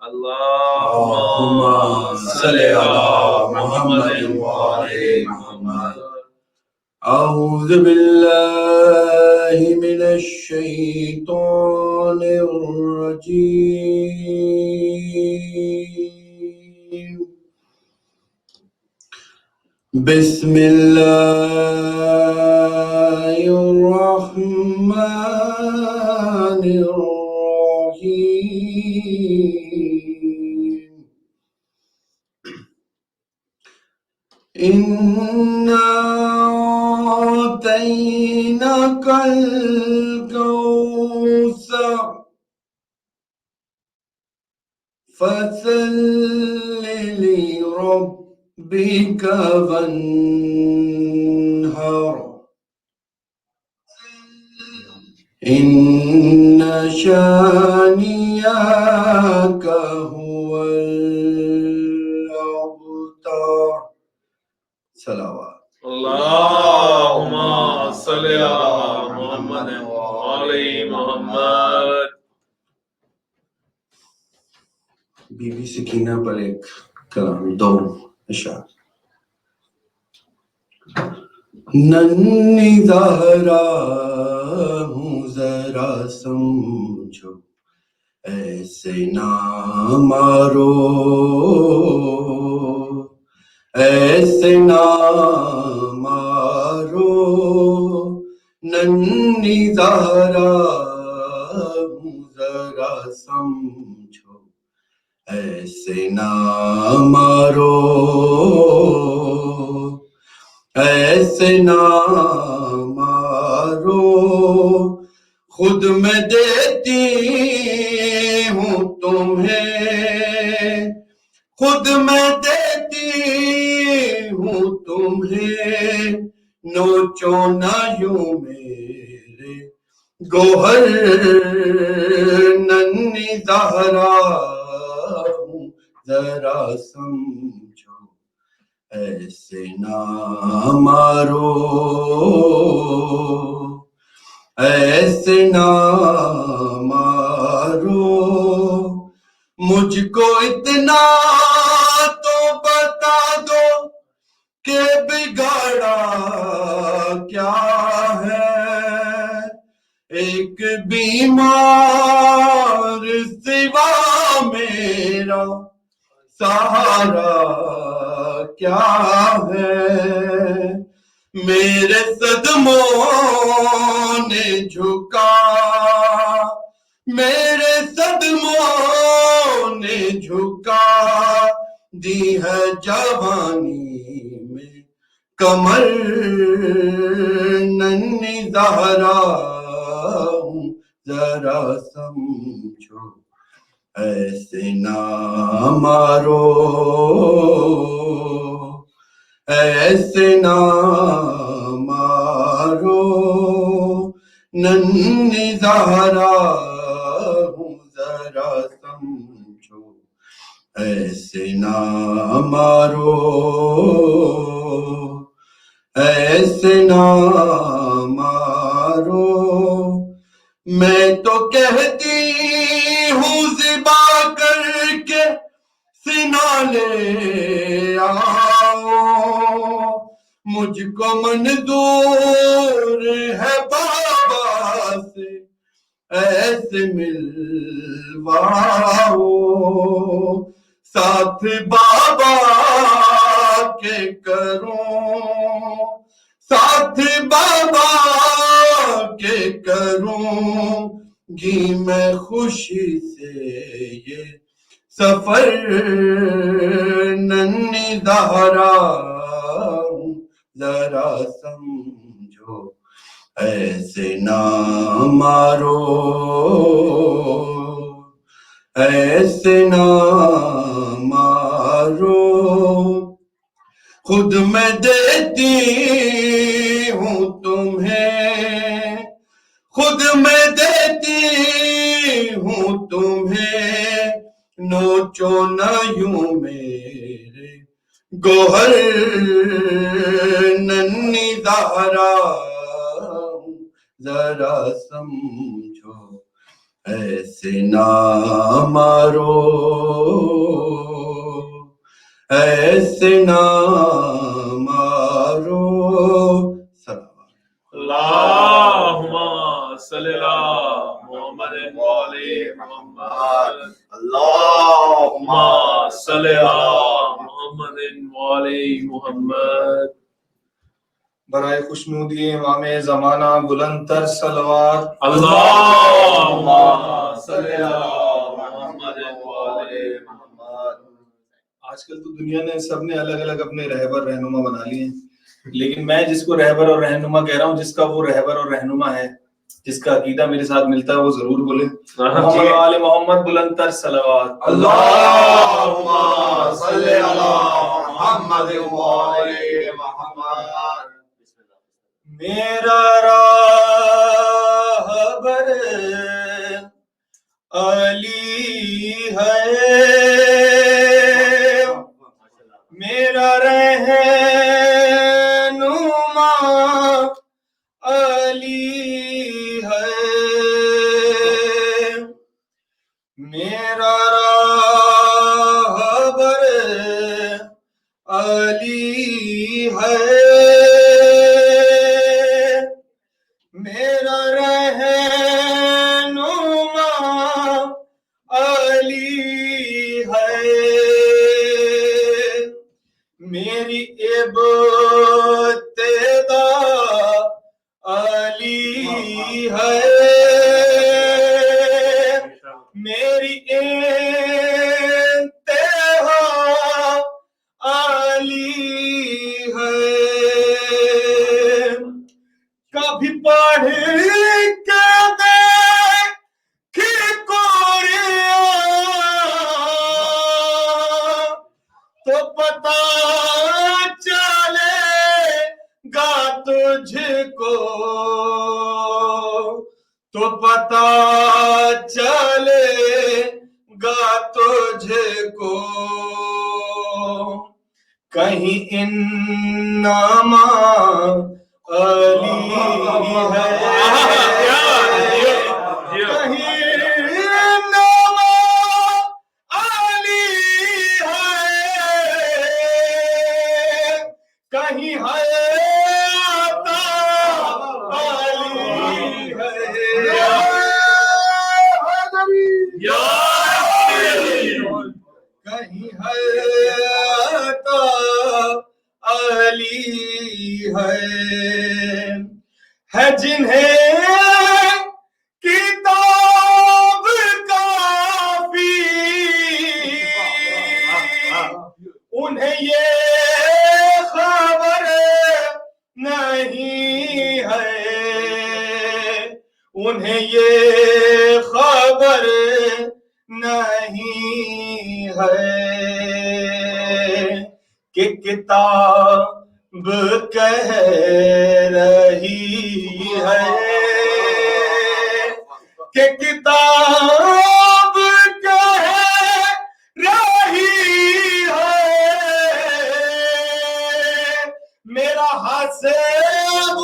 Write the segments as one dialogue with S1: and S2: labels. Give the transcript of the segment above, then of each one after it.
S1: اللهم صل على محمد وآل محمد. أعوذ بالله من الشيطان الرجيم. بسم الله الرحمن الرحيم. إنا أعطيناك الكوثر فصل لربك وانحر إن شانئك هو الأبتر. صلوات.
S2: اللهم صل على محمد وآل محمد.
S1: بی بی سکینہ پر ایک کلام دو اشعار. ننھی زہرا ہوں ذرا سمجھو ایسے نہ مارو ایسے نہ مارو ننھی زہرا ہوں ذرا سمجھو ایسے نہ مارو ایسے نہ مارو خود میں دیتی ہوں تمہیں خود میں دیتی ہوں تمہیں نوچو نہ یوں میرے گوہر ننھی زہرا ہوں ذرا سمجھو ایسے نہ مارو ایسے نہ مارو مجھ کو اتنا تو بتا دو کہ بگاڑا کیا ہے ایک بیمار سوا میرا سہارا کیا ہے میرے صدموں نے جھکا میرے صدموں نے جھکا دی ہے جوانی میں کمر ننھی زہرا ہوں ذرا سمجھو ایسے نہ مارو ایسے نہ مارو ننھی زہرا ہوں ذرا سمجھو ایسے نہ مارو ایسے نہ مارو میں تو کہتی ہوں ذبا کر کے سینہ لے آؤ مجھ کو منظور ہے بابا سے ایسے ملواؤ ساتھ بابا کے کروں ساتھ بابا کے کروں گی میں خوشی سے یہ سفر ننھی زہرا ہوں ذرا سمجھو ایسے نہ مارو ایسے نہ مارو خود میں دیتی ہوں تمہیں خود میں دیتی ہوں تمہیں نوچو نہ یوں میرے گوہر ننھی زہرا ذرا سمجھو ایسے نہ مارو ایسے نہ مارو صلوات
S2: اللہم صلی علی محمد وعلی محمد
S3: اللہم
S2: صلی علی محمد وعلی محمد
S3: برائے خوشنودی امام زمانہ بلند تر صلوات
S2: اللہم صلی علی محمد وعلی محمد
S3: آج کل تو دنیا نے سب نے الگ الگ اپنے رہبر رہنما بنا لیے ہیں، لیکن میں جس کو رہبر اور رہنما کہہ رہا ہوں، جس کا وہ رہبر اور رہنما ہے، جس کا عقیدہ میرے ساتھ ملتا ہے، وہ ضرور بولے محمد آل محمد بلند تر صلوات
S1: اللہم صلی علی محمد وعلی محمد
S3: میرا راہبر علی ہے، میرا رہنما علی ہے، میرا راہبر علی ہے، میرا رہنما علی ہے، میری ابتدا علی ہے، میری انتہا علی ہے، کبھی پڑھ کے دیکھ قرآن تو پتہ چلے گا تجھ کو، تو پتہ چلے گا تجھ کو، کہیں انما علی ہے، کہیں انما علی ہے، کہیں ہے عطا علی ہے، کہیں ہے عطا علی ہے جنہیں کتاب کافی انہیں یہ خبر نہیں ہے، انہیں یہ خبر نہیں ہے کہ کتاب کہہ رہی ہے، کہ کتاب کہہ رہی ہے، میرا حسب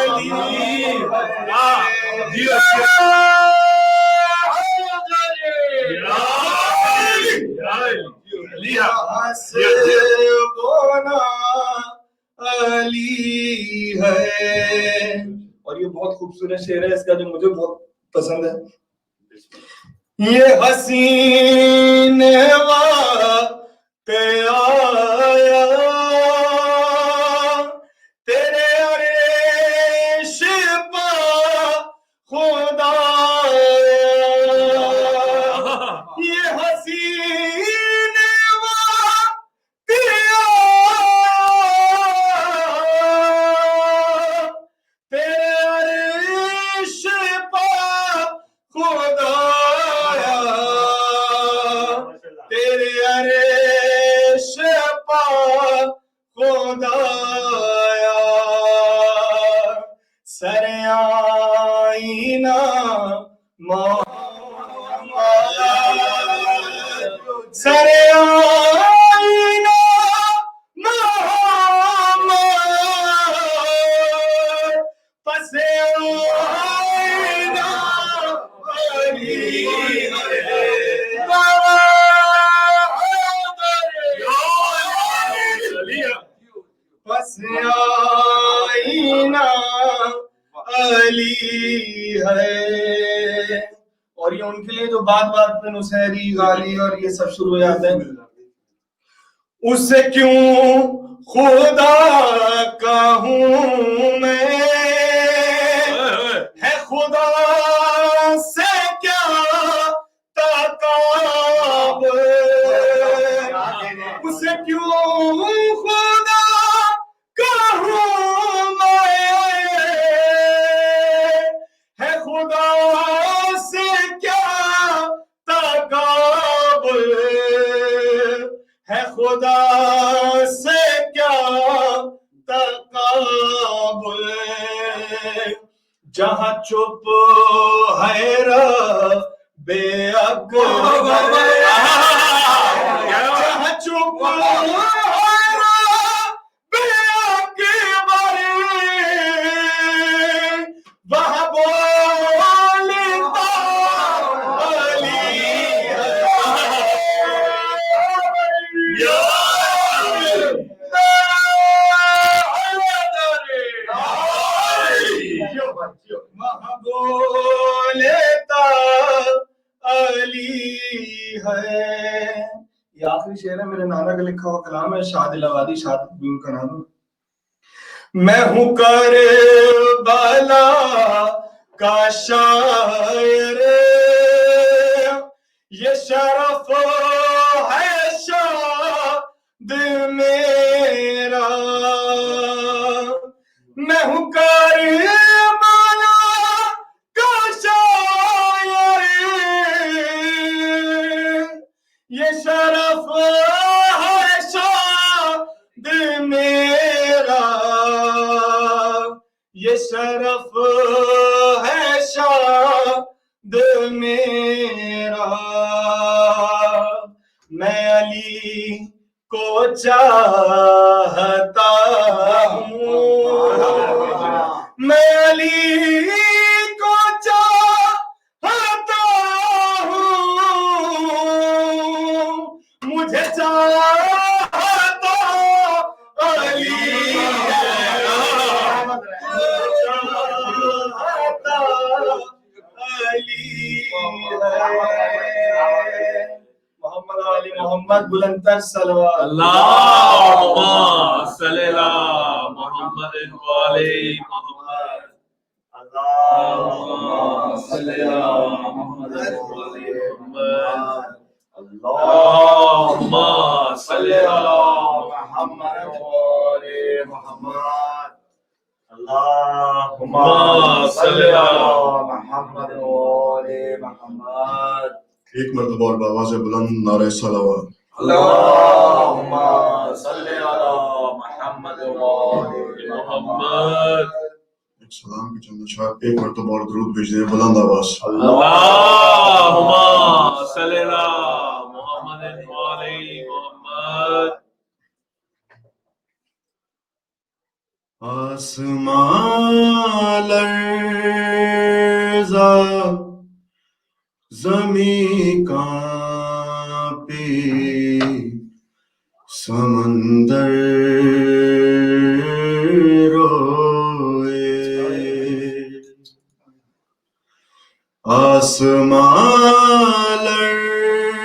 S3: علی علی ہے۔ اور یہ بہت خوبصورت شعر ہے اس کا، جو مجھے بہت پسند ہے، یہ حسین وقت آیا تیرے عرش پا خدایا، یہ حسین وقت آیا تیرے عرش پا خدایا، تیرے عرش پا خدایا، سر آئینہ محمد، سر آئینہ محمد، پس آئینہ علی ہے، ان کے لیے جو بات بات پہ نصیری غالی اور یہ سب شروع ہو جاتے ہیں. اسے کیوں خدا کہوں میں، ہے خدا سے کیا تقاب، اسے کیوں خدا کہوں میں، ہے خدا سے کیا تقابل، ہے خدا سے کیا تقابل، جہاں چپ ہے رب اکبر، جہاں چپ ہے رب اکبر، وہاں بولتا علی ہے. بولتا علی ہے. یہ آخری شعر ہے میرے نانا کا لکھا ہوا کلام ہے، شاد الہوادی شاد کا نام ہے. میں ہوں کربلا کا شاعر، یہ شرف ہے شاد میرا، میں ہوں کربلا کا شاعر، یہ شرف ہے شاد میرا، یہ شرف ہے شاد میرا، میں علی کو چاہتا ہوں، میں علی کو چاہتا ہوں، مجھے چاہتا علی ہے، چاہتا علی ہے. محمد علی محمد بلند تر صلوات.
S2: اللہم صلی علی محمد وعلی محمد. اللہم صلی علی محمد وعلی محمد. اللہم صلی علی محمد وعلی محمد. اللہم صلی علی محمد وعلی محمد.
S4: ایک مرتبہ اور بآواز بلند نعرہ صلوات.
S2: اللہم صلی علی محمد وعلی محمد.
S4: ایک سلام کی چند اشعار ایک مرتبہ اور درود بھیج دیں بلند آواز.
S2: اللہم صلی علی محمد وعلی محمد.
S4: آسمان لرزا زمین کانپی سمندر روئے، آسمان لرزا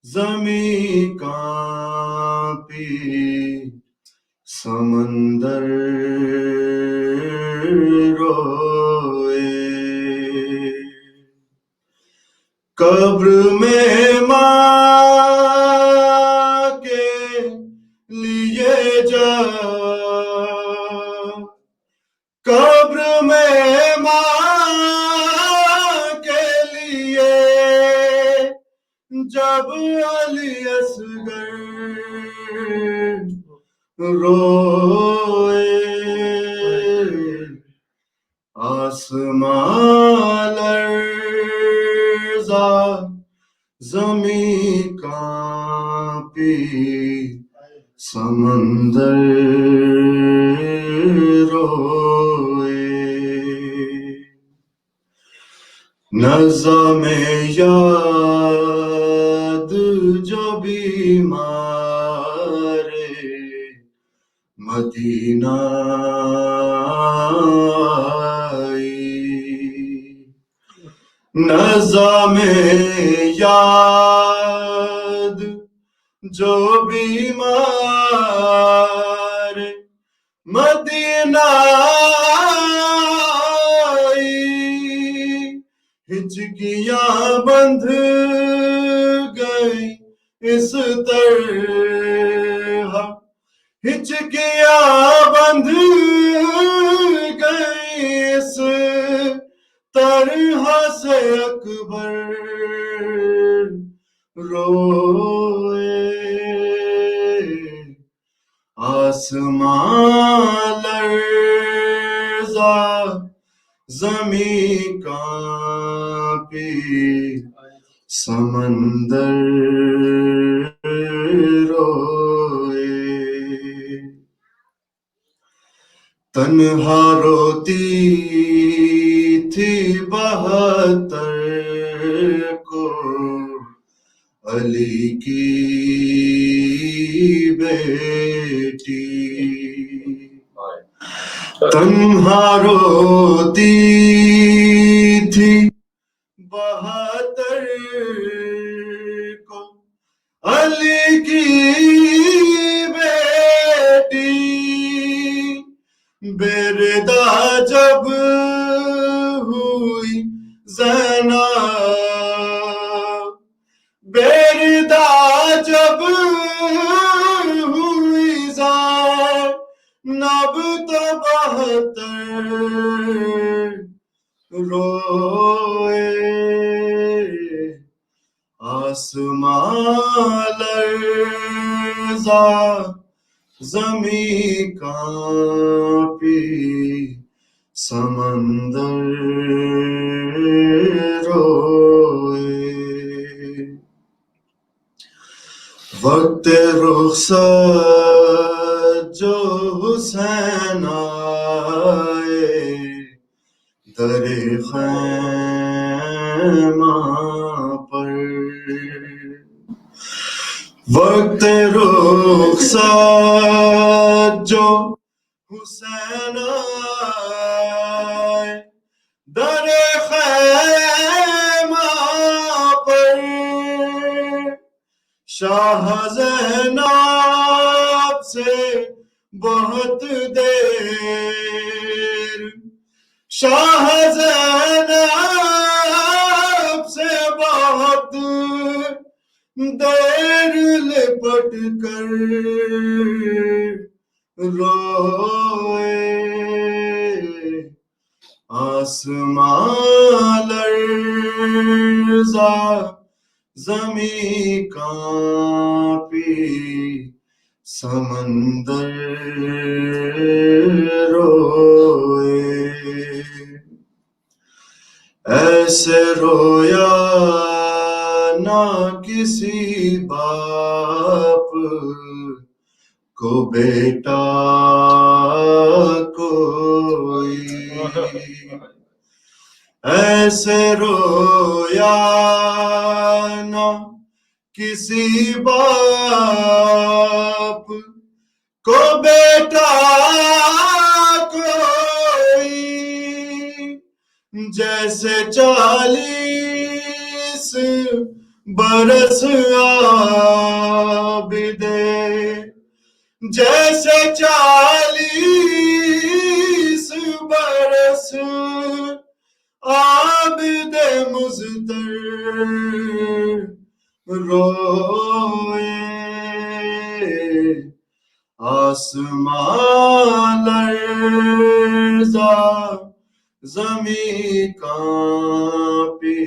S4: زمین کانپی سمندر روئے، قبر میں ماں کے لیے جا، قبر میں ماں کے لیے جب علی اصغر روئے، آسمان لرزا زمین کانپی سمندر روئے، نظم یاد جو بیمار مدینہ آئی، نظام یاد جو بیمار مدینہ آئی، ہچکیاں بندھ گئی اس طرح، ہچکیاں بندھ گئی اس طرح سے اکبر روئے، آسمان لرزا زمیں کانپی، سمندر روئے، تنہا روتی تھی 72 کو علی کی بیٹی، تنہا روتی تھی 72 کو علی کی بیٹی، بیردا جب ہوئی زینب، بیردا جب ہوئی زینب تو 72 روئے، آسمان لرزا زمیں کانپی، سمندر روئے، وقت رخصت جو حسین آئے در خیمہ پر، وقت رخصت جو حسین آئے در خیمہ پر، شاہ زینب سے بہت دیر، شاہ زینب سے بہت دیر لپٹ کر روئے، آسمان لرزا زمیں کانپی، سمندر روئے، ایسے رویا نہ کسی باپ کو بیٹا کوئی، ایسے رویا نہ کسی باپ کو بیٹا کوئی، جیسے 40 برس عابدے، جیسے 40 برس عابد مزدر روئے، آسمان لرزا زمیں کانپی،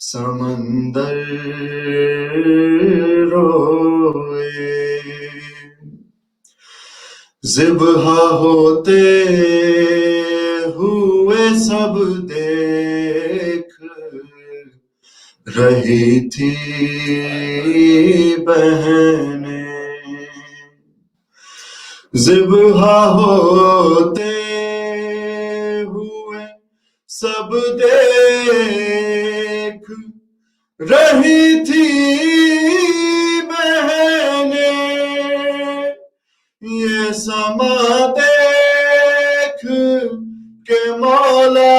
S4: سمندر روئے، ذبح ہوتے ہوئے سب دیکھ رہی تھی بہنیں، ذبح ہوتے ہوئے سب دیکھ رہی تھی بہنیں، یہ سما دیکھ کے مولا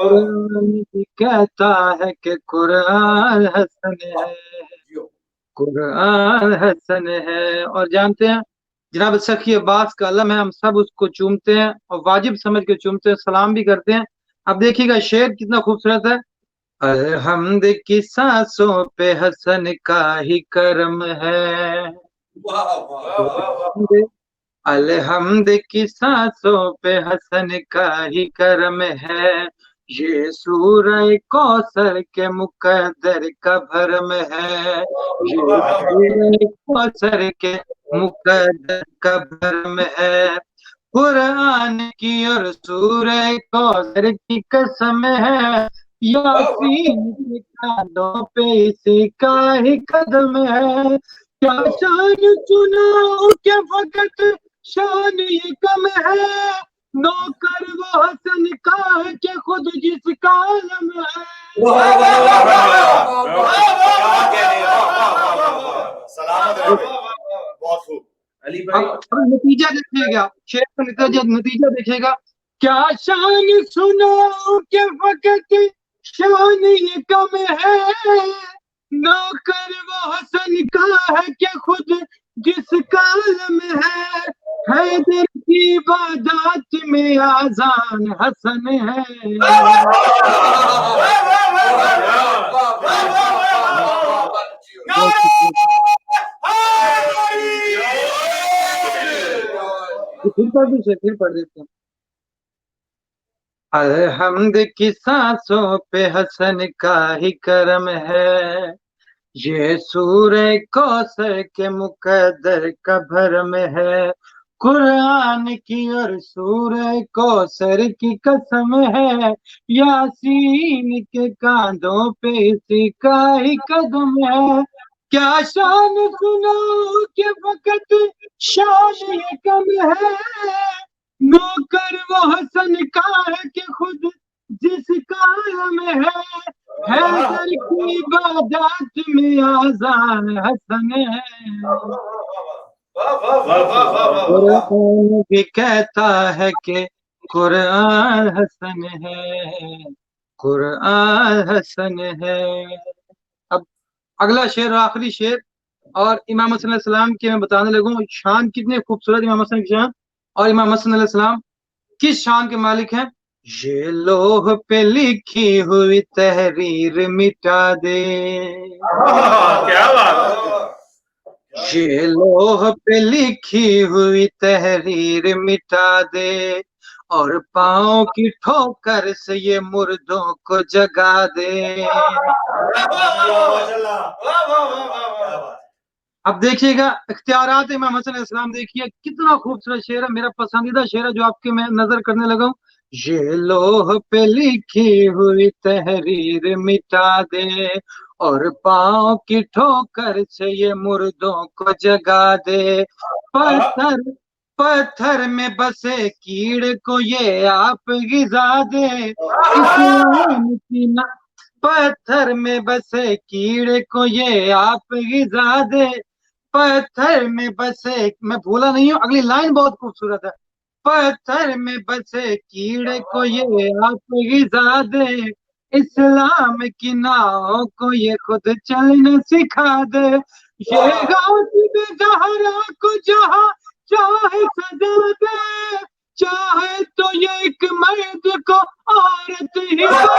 S5: قرآن بھی کہتا ہے کہ قرآن حسن ہے، قرآن حسن ہے۔ اور جانتے ہیں جناب سخی عباس کا علم ہے، ہم سب اس کو چومتے ہیں اور واجب سمجھ کے چومتے ہیں، سلام بھی کرتے ہیں۔ اب دیکھیے گا شعر کتنا خوبصورت ہے۔ الحمد کی سانسوں پہ حسن کا ہی کرم ہے، الحمد کی سانسوں پہ حسن کا ہی کرم ہے، یہ سورہ کوثر کے مقدر کا بھرم ہے، یہ سورہ کوثر کے مقدر کا بھرم ہے، قرآن کی اور سورہ کوثر کی قسم ہے، یاسین کے کاندھوں پہ اسی کا ہی قدم ہے، کیا شان سناؤ کہ فقط شان یہ کم ہے، نوکر وہ حسن کا ہے کہ خود جس کا علم ہے۔ اب نتیجہ دیکھیے گا، شعر کا نتیجہ دیکھیے گا، کیا شان سناؤ کہ فقط شان یہ کم ہے، نوکر وہ حسن کا ہے کہ خود جس کا علم ہے، حیدر کی عبادات میں آذان حسن ہے۔ پھر پڑھ دیتے ہیں۔ الحمد کی سانسوں پہ حسن کا ہی کرم ہے، یہ سورہ کوثر کے مقدر کا بھرم ہے، قرآن کی اور سورہ کوثر کی قسم ہے، یاسین کے کاندھوں پہ اسی کا ہی قدم ہے، کیا شان سناؤ کہ فقط شان یہ کم ہے، نوکر وہ حسن کا ہے کہ خود جس کا علم ہے، حیدر کی عبادات میں آذان حسن ہے۔ قرآن بھی کہتا ہے کہ قرآن حسن ہے، قرآن حسن ہے۔ اب اگلا شعر اور آخری شعر، اور امام حسن علیہ السلام کی میں بتانے لگوں شان کتنے خوبصورت امام حسن کی شان، اور امام حسن علیہ السلام کس شان کے مالک ہیں۔ یہ لوح پہ لکھی ہوئی تحریر مٹا دے،
S2: کیا بات،
S5: یہ لوح پہ لکھی ہوئی تحریر مٹا دے، اور پاؤں کی ٹھوکر سے یہ مردوں کو جگا دے۔ اب دیکھیے گا اختیارات امام حسن علیہ السلام، دیکھیے کتنا خوبصورت شعر ہے، میرا پسندیدہ شعر ہے جو آپ کے میں نظر کرنے لگا ہوں۔ یہ لوح پہ لکھی ہوئی تحریر مٹا دے، اور پاؤں کی ٹھوکر سے یہ مردوں کو جگا دے، پتھر میں بسے کیڑے کو یہ آپ غذا دے، اسلام کی پتھر میں بسے کیڑے کو یہ آپ غذا دے، پتھر میں بسے، میں بھولا نہیں ہوں اگلی لائن بہت خوبصورت ہے، پتھر میں بسے کیڑے کو یہ آپ غذا دے، اسلام کی ناؤں کو یہ خود چلنا سکھا دے، یہ غاصب زہرا کو جہاں چاہے سجا دے، چاہے تو یہ ایک مرد کو عورت ہی بنا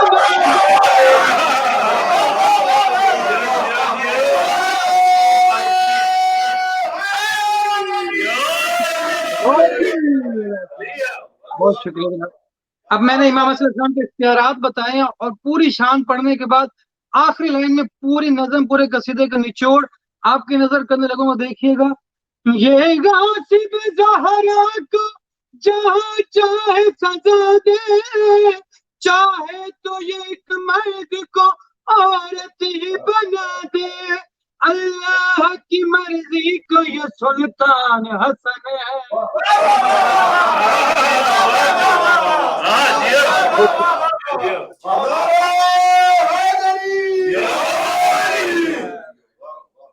S5: بہت شکریہ جناب۔ اب میں نے امام حسن علیہ السلام کے اختیارات بتائے ہیں، اور پوری شان پڑھنے کے بعد آخری لائن میں پوری نظم، پورے قصیدے کا نچوڑ آپ کی نظر کرنے لگوں گا، دیکھیے گا۔ یہ غاصب زہرا کو جہاں چاہے سزا دے، چاہے تو یہ ایک مرد کو عورت ہی بنا دے، اللہ کی مرضی کو یہ سلطان حسن ہے۔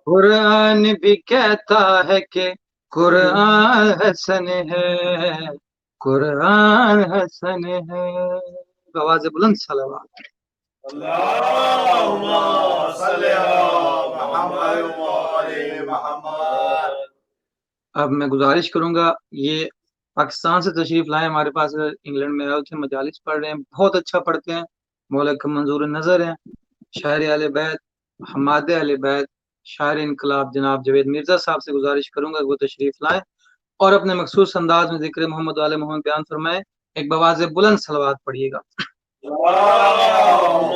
S5: قرآن بھی کہتا ہے کہ قرآن حسن ہے، قرآن حسن ہے. آواز بلند صلوات.
S2: اللهم صل على محمد وعلى محمد.
S5: اب میں گزارش کروں گا، یہ پاکستان سے تشریف لائے، ہمارے پاس انگلینڈ میں آئے تھے، مجالس پڑھ رہے ہیں، بہت اچھا پڑھتے ہیں، مولا کا منظور نظر ہیں، شاعر اہل بیت، حماد اہل بیت، شاعر انقلاب جناب جاوید مرزا صاحب سے گزارش کروں گا کہ وہ تشریف لائیں اور اپنے مخصوص انداز میں ذکر محمد وآل محمد بیان فرمائیں. ایک بواز بلند صلوات پڑھیے گا.
S2: اللهم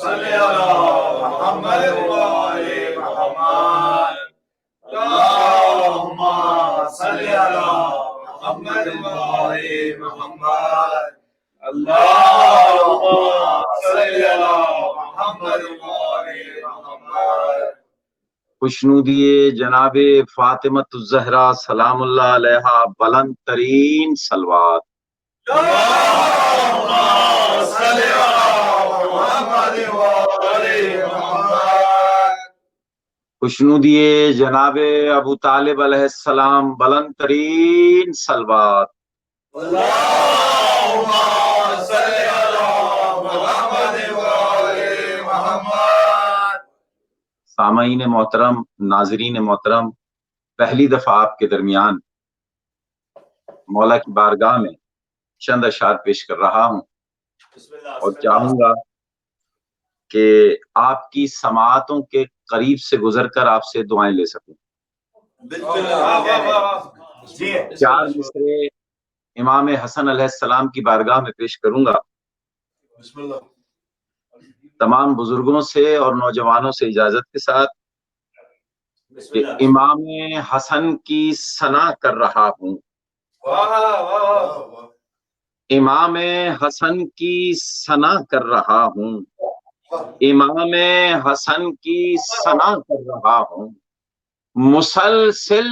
S2: صل على محمد وعلى محمد. اللهم صل على محمد وعلى محمد. اللهم صل على محمد وعلى محمد.
S6: خوشنودی جناب فاطمۃ الزہرا سلام اللہ علیہا بلند ترین صلوات.
S2: اللهم صل على محمد وعلى محمد.
S6: خوشنودی جناب ابو طالب علیہ السلام بلند ترین صلوات.
S2: اللهم صل على محمد وعلى محمد.
S6: سامعین محترم، ناظرین محترم، پہلی دفعہ آپ کے درمیان مولا کی بارگاہ میں چند اشعار پیش کر رہا ہوں اور چاہوں گا کہ آپ کی سماعتوں کے قریب سے گزر کر آپ سے دعائیں لے سکوں. چار مصرے امام حسن علیہ السلام کی بارگاہ میں پیش کروں گا. تمام بزرگوں سے اور نوجوانوں سے اجازت کے ساتھ کہ امام حسن کی ثنا کر رہا ہوں. امام حسن کی ثنا کر رہا ہوں. امام حسن کی ثنا کر رہا ہوں. مسلسل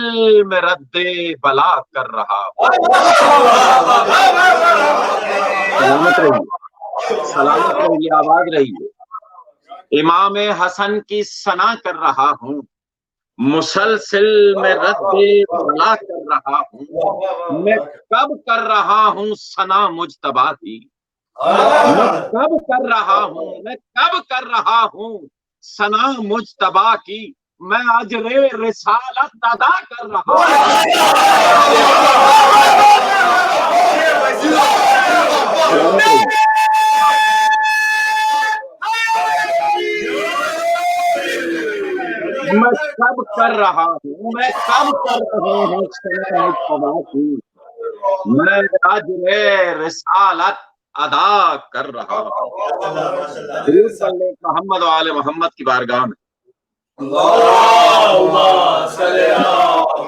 S6: میں رد بلا کر رہا ہوں. سلامت رہیے، سلامت رہیے، آباد رہیے. امام حسن کی ثنا کر رہا ہوں، مسلسل میں رد بلا کر رہا ہوں. میں کب کر رہا ہوں ثنا مجتبیٰ کی، میں کب کر رہا ہوں، میں کب کر رہا ہوں ثنا مجتبیٰ کی. میں اجر رسالت ادا کر رہا ہوں. میں کب کر رہا ہوں، میں کب کر رہا ہوں ثنا مجتبیٰ کی. میں اجر رسالت ادا کر رہا ہوں. درود پڑھ لیں محمد وآل محمد کی بارگاہ میں.
S2: اللهم صل على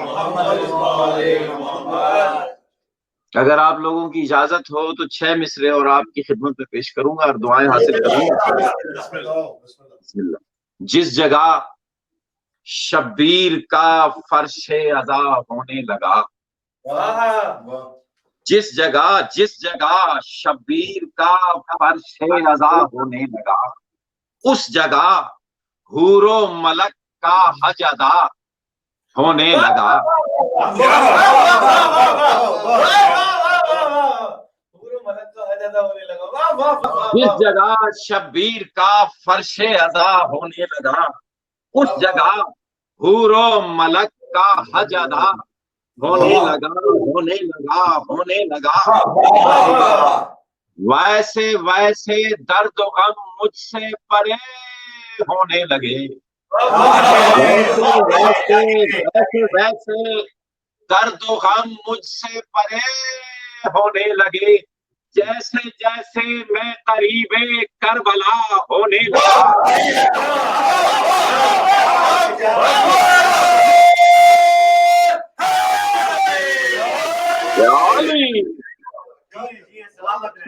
S2: محمد وعلى محمد.
S6: اگر آپ لوگوں کی اجازت ہو تو 6 مصرے اور آپ کی خدمت میں پیش کروں گا اور دعائیں حاصل کروں گا. بسم اللہ. جس جگہ شبیر کا فرش ادا ہونے لگا، جس جگہ شبیر کا فرش ادا ہونے لگا، اس جگہ حور و ملک کا حج ادا ہونے لگا. جس جگہ شبیر کا فرش ادا ہونے لگا، اس جگہ حور و ملک کا حج ادا ہونے لگا، ہونے لگا، ہونے لگا. ویسے ویسے درد و غم مجھ سے پرے ہونے لگے. ویسے ویسے درد و غم مجھ سے پرے ہونے لگے. جیسے جیسے میں قریب کربلا ہونے لگا.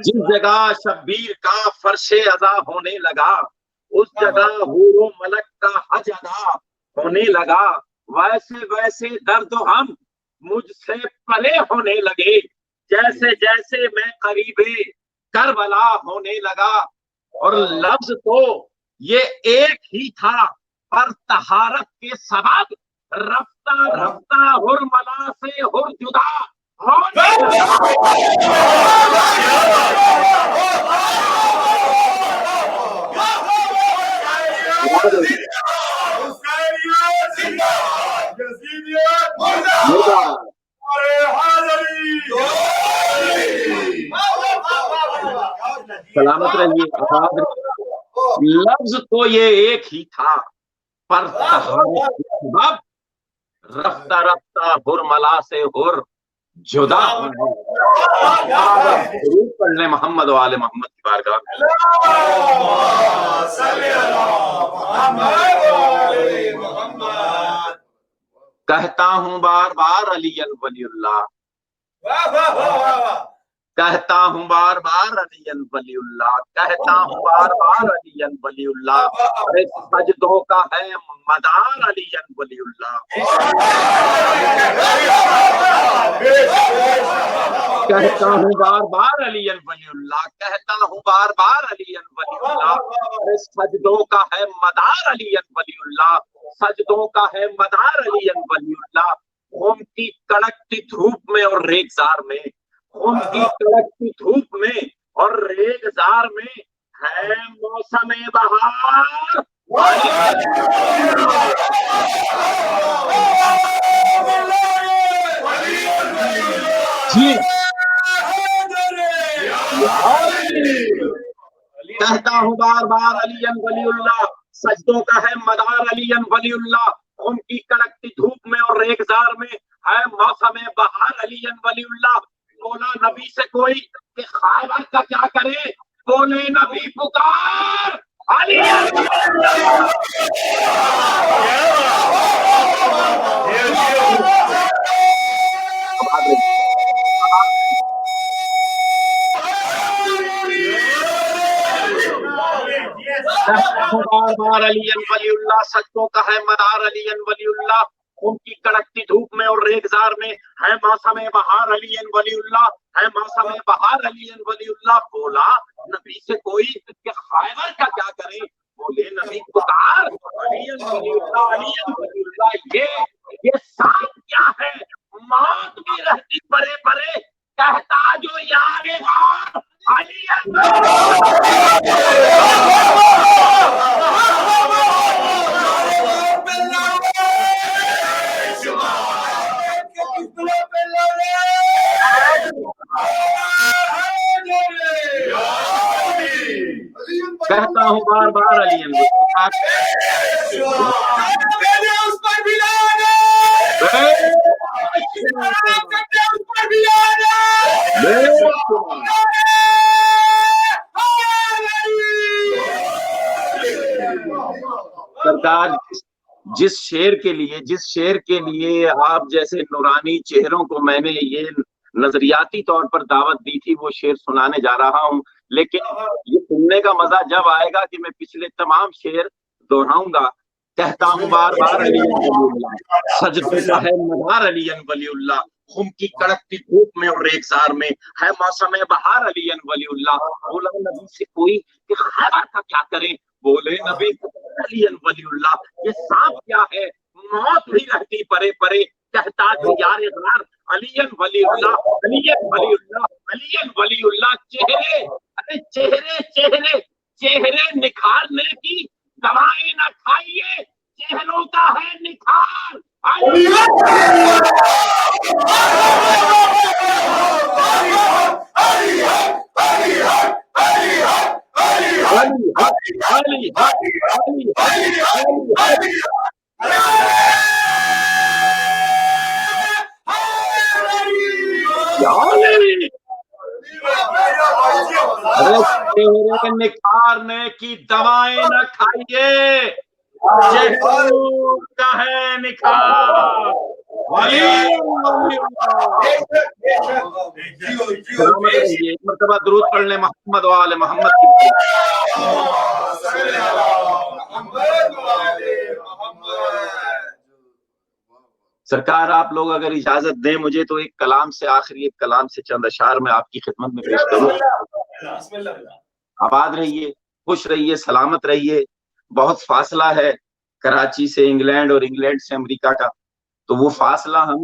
S6: جس جگہ شبیر کا فرش ادا ہونے لگا، اس جگہ حور و ملک کا حج ادا ہونے لگا. ویسے ویسے درد و غم مجھ سے پلے ہونے لگے. جیسے جیسے میں قریب کربلا ہونے لگا. اور لفظ تو یہ ایک ہی تھا، پر طہارت کے سبب رفتہ رفتہ حرملا سے حر جدا سلامت رہیے. لفظ تو یہ ایک ہی تھا پر طہارت کے سبب رفتہ رفتہ ہرملا سے ہر جدا ہونا. ضرور پڑھ لیں محمد و آل محمد کی بارگاہ میں. کہتا ہوں بار بار علی ولی اللہ، کہتا ہوں بار بار علی ولی اللہ، کہتا ہوں بار بار علی ولی اللہ. ارے سجدوں کا ہے مدار علی ولی اللہ. کہتا ہوں بار بار علی ولی اللہ، کہتا ہوں بار بار علی ولی اللہ. ارے سجدوں کا ہے مدار علی ولی اللہ، سجدوں کا ہے مدار علی ولی اللہ. قوم کی کڑکتی دھوپ میں اور ریگزار میں، قوم کی کڑکتی دھوپ میں اور ریگزار میں ہے موسم بہار. جی کہتا ہوں بار بار علی ولی اللہ، سجدوں کا ہے مدار علی ولی اللہ. قوم کی کڑکتی دھوپ میں اور ریگزار میں ہے موسم بہار علی ولی اللہ. بولا نبی سے کوئی کہ خیبر کا کیا کرے، بولے نبی پکار علی ولی اللہ. بار بار علی ولی اللہ، سجدوں کا ہے مدار علی ولی اللہ. ان کی کڑکتی دھوپ میں اور ریگزار میں ہے موسم بہار علی ولی اللہ، ہے موسم بہار علی ولی اللہ. بولا نبی سے کوئی کہ خیبر کا کیا کرے، بولے نبی پکار علی ولی اللہ، علی ولی اللہ. یہ ساتھ کیا ہے، موت بھی رہتی پرے پرے، کہتا جو یار غار علی کہتا ہوں بار بار علی سرکار. جس شعر کے لیے آپ جیسے نورانی چہروں کو میں نے یہ نظریاتی طور پر دعوت دی تھی، وہ شعر سنانے جا رہا ہوں. لیکن یہ سننے کا مزہ جب آئے گا کہ میں پچھلے تمام شعر دہراؤں گا. کہتا ہوں بار بار علی ولی اللہ، سجدوں کا ہے مدار علی ولی اللہ. خم کی کڑکتی دھوپ میں اور ریگزار میں ہے موسم بہار علی ولی اللہ. بولا نبی سے کوئی کہ خیبر کا کیا کرے، بولے نبی علی ولی اللہ. یہ سانپ کیا ہے، موت بھی رہتی پرے پرے، کہتا جو یار غار علی ولی اللہ، علی ولی اللہ، علی ولی اللہ. چہرے ارے چہرے چہرے چہرے نکھارنے کی دوائیں نہ کھائیے، چہروں کا ہے نکھار علی چہرے نکھارنے کی دوائیں نہ کھائیے، چہروں کا ہے نکھار. ایک مرتبہ درود پڑھ لیں محمد و آل محمد کی. سرکار آپ لوگ اگر اجازت دیں مجھے تو ایک کلام سے آخری ایک کلام سے چند اشعار میں آپ کی خدمت میں پیش کروں. آباد رہیے، خوش رہیے، سلامت رہیے. بہت فاصلہ ہے کراچی سے انگلینڈ اور انگلینڈ سے امریکہ کا، تو وہ فاصلہ ہم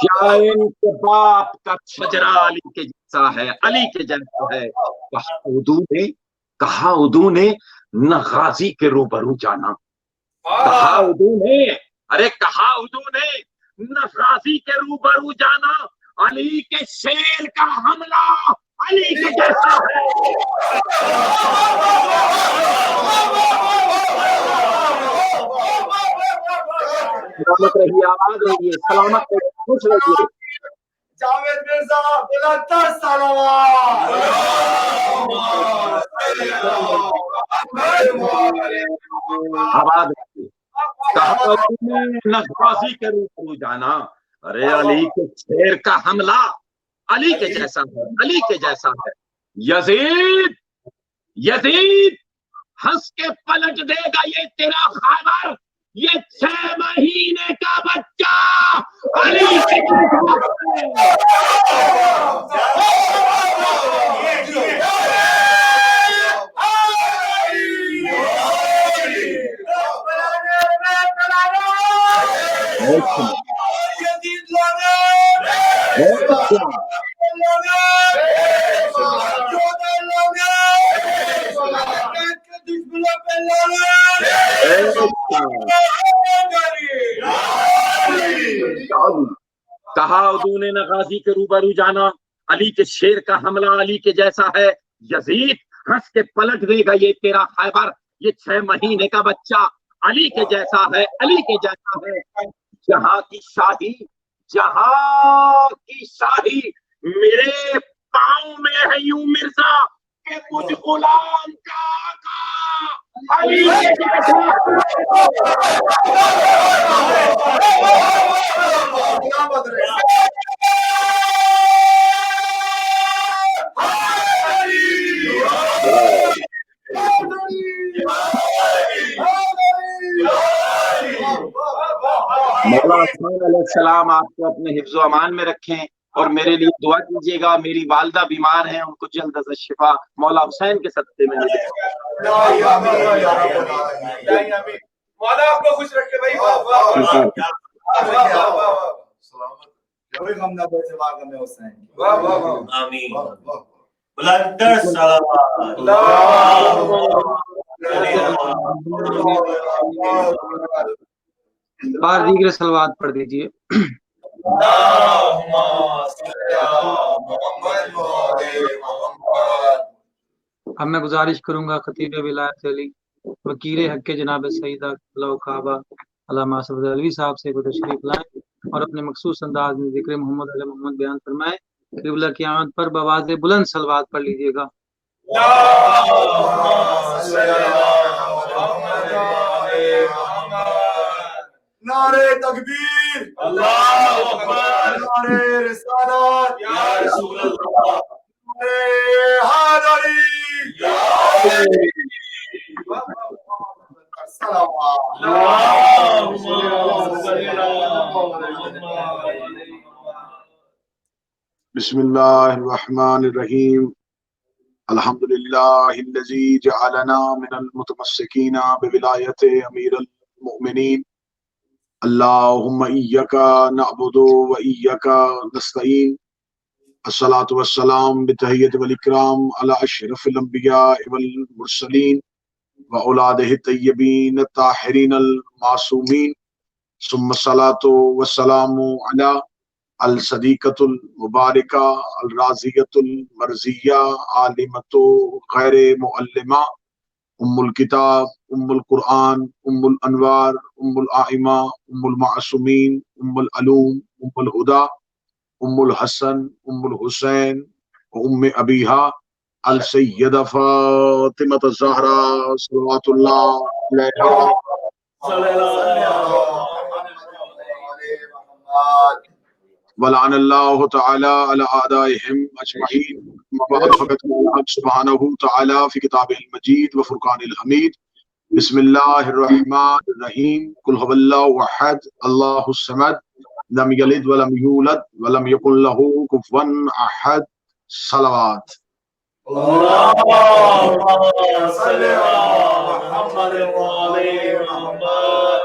S6: کیا ان کے باپ کا شجرا علی کے جیسا ہے، علی کے جیسا ہے؟ کہا اردو نے نہ غازی کے روبرو جانا، کہا اردو نے، کہا اردو نے نہ غازی کے روبرو جانا، علی کے شیر کا حملہ علی کے جیسا ہے۔ سلامت رہیے، آباد رہیے، سلامت رہیے، خوش رہیے۔
S2: جاوید مرزا بلندر سلامات۔
S6: آباد رہیے۔ کہا نہ غازی کے روبرو جانا، علی کے شیر کا حملہ علی کے جیسا ہے، علی کے جیسا ہے۔ یزید ہنس کے پلٹ دے گا یہ تیرا خیبر، یہ 6 مہینے کا بچہ علی کے جیسا کہا اردو نے نہ غازی کے روبرو جانا، علی کے شیر کا حملہ علی کے جیسا ہے۔ یزید ہنس کے پلٹ دے گا یہ تیرا خیبر، یہ 6 مہینے کا بچہ علی کے جیسا ہے، علی کے جیسا ہے۔ جہاں کی شاہی میرے پاؤں میں ہے یوں مرزا کہ مجھ غلام کا آقا علی کے جیسا مولا عثمان علیہ السلام آپ کو اپنے حفظ و امان میں رکھیں، اور میرے لیے دعا کیجیے گا، میری والدہ بیمار ہیں، ان کو جلد از شفا مولا حسین کے صدقے میں ملے۔
S2: مولا آپ کو خوش رکھے بھائی۔ آمین۔ بلندر سلامات۔
S5: بار دیگر صلوات پڑھ دیجئے۔ اب میں گزارش کروں گا خطیب ولایت علی وکیل حق جناب سیدہ کعبہ علامہ اسد علوی صاحب سے کو تشریف لائیں اور اپنے مخصوص انداز میں ذکر محمد علیہ محمد بیان فرمائیں۔ قبلہ کی آمد پر بآواز بلند صلوات پڑھ لیجئے گا۔
S2: نعرے تکبیر، اللہ اکبر، نعرے رسالت، یا رسول اللہ، نعرے حیدری، یا
S4: بسم اللہ الرحمن الرحیم۔ الحمد للہ الذی جعلنا من المتمسکین بولایت امیر المؤمنین، اللہم ایک نعبد و ایک نستعین، الصلاۃ والسلام بتحیۃ والاکرام علی اشرف الانبیاء والمرسلین واولادہ الطیبین الطاہرین المعصومین، ثم الصلاۃ والسلام علی الصدیقۃ المبارکہ الرازیۃ المرضیہ عالمۃ غیر معلمہ، ام الکتاب، ام القرآن، ام الانوار، ام الائمہ، ام المعصومین، ام العلوم، ام الہدی، ام الحسن، ام الحسین و ام ابیہا السیدہ فاطمۃ الزہرا صلوات اللہ علیہا، ولعن اللہ تعالی علی اعدائہم اجمعین۔ وبعد فقط اللہ سبحانہ تعالی فی کتابہ المجید و فرقان الحمید۔ بسم اللہ الرحمن الرحیم۔ قل هو اللہ احد اللہ الصمد لم یلد ولم یولد ولم یکن لہ کفوا احد۔ صلوات۔
S2: اللہم صلی علی محمد وعلی محمد۔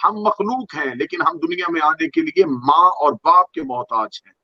S4: ہم مخلوق ہیں لیکن ہم دنیا میں آنے کے لیے ماں اور باپ کے محتاج ہیں.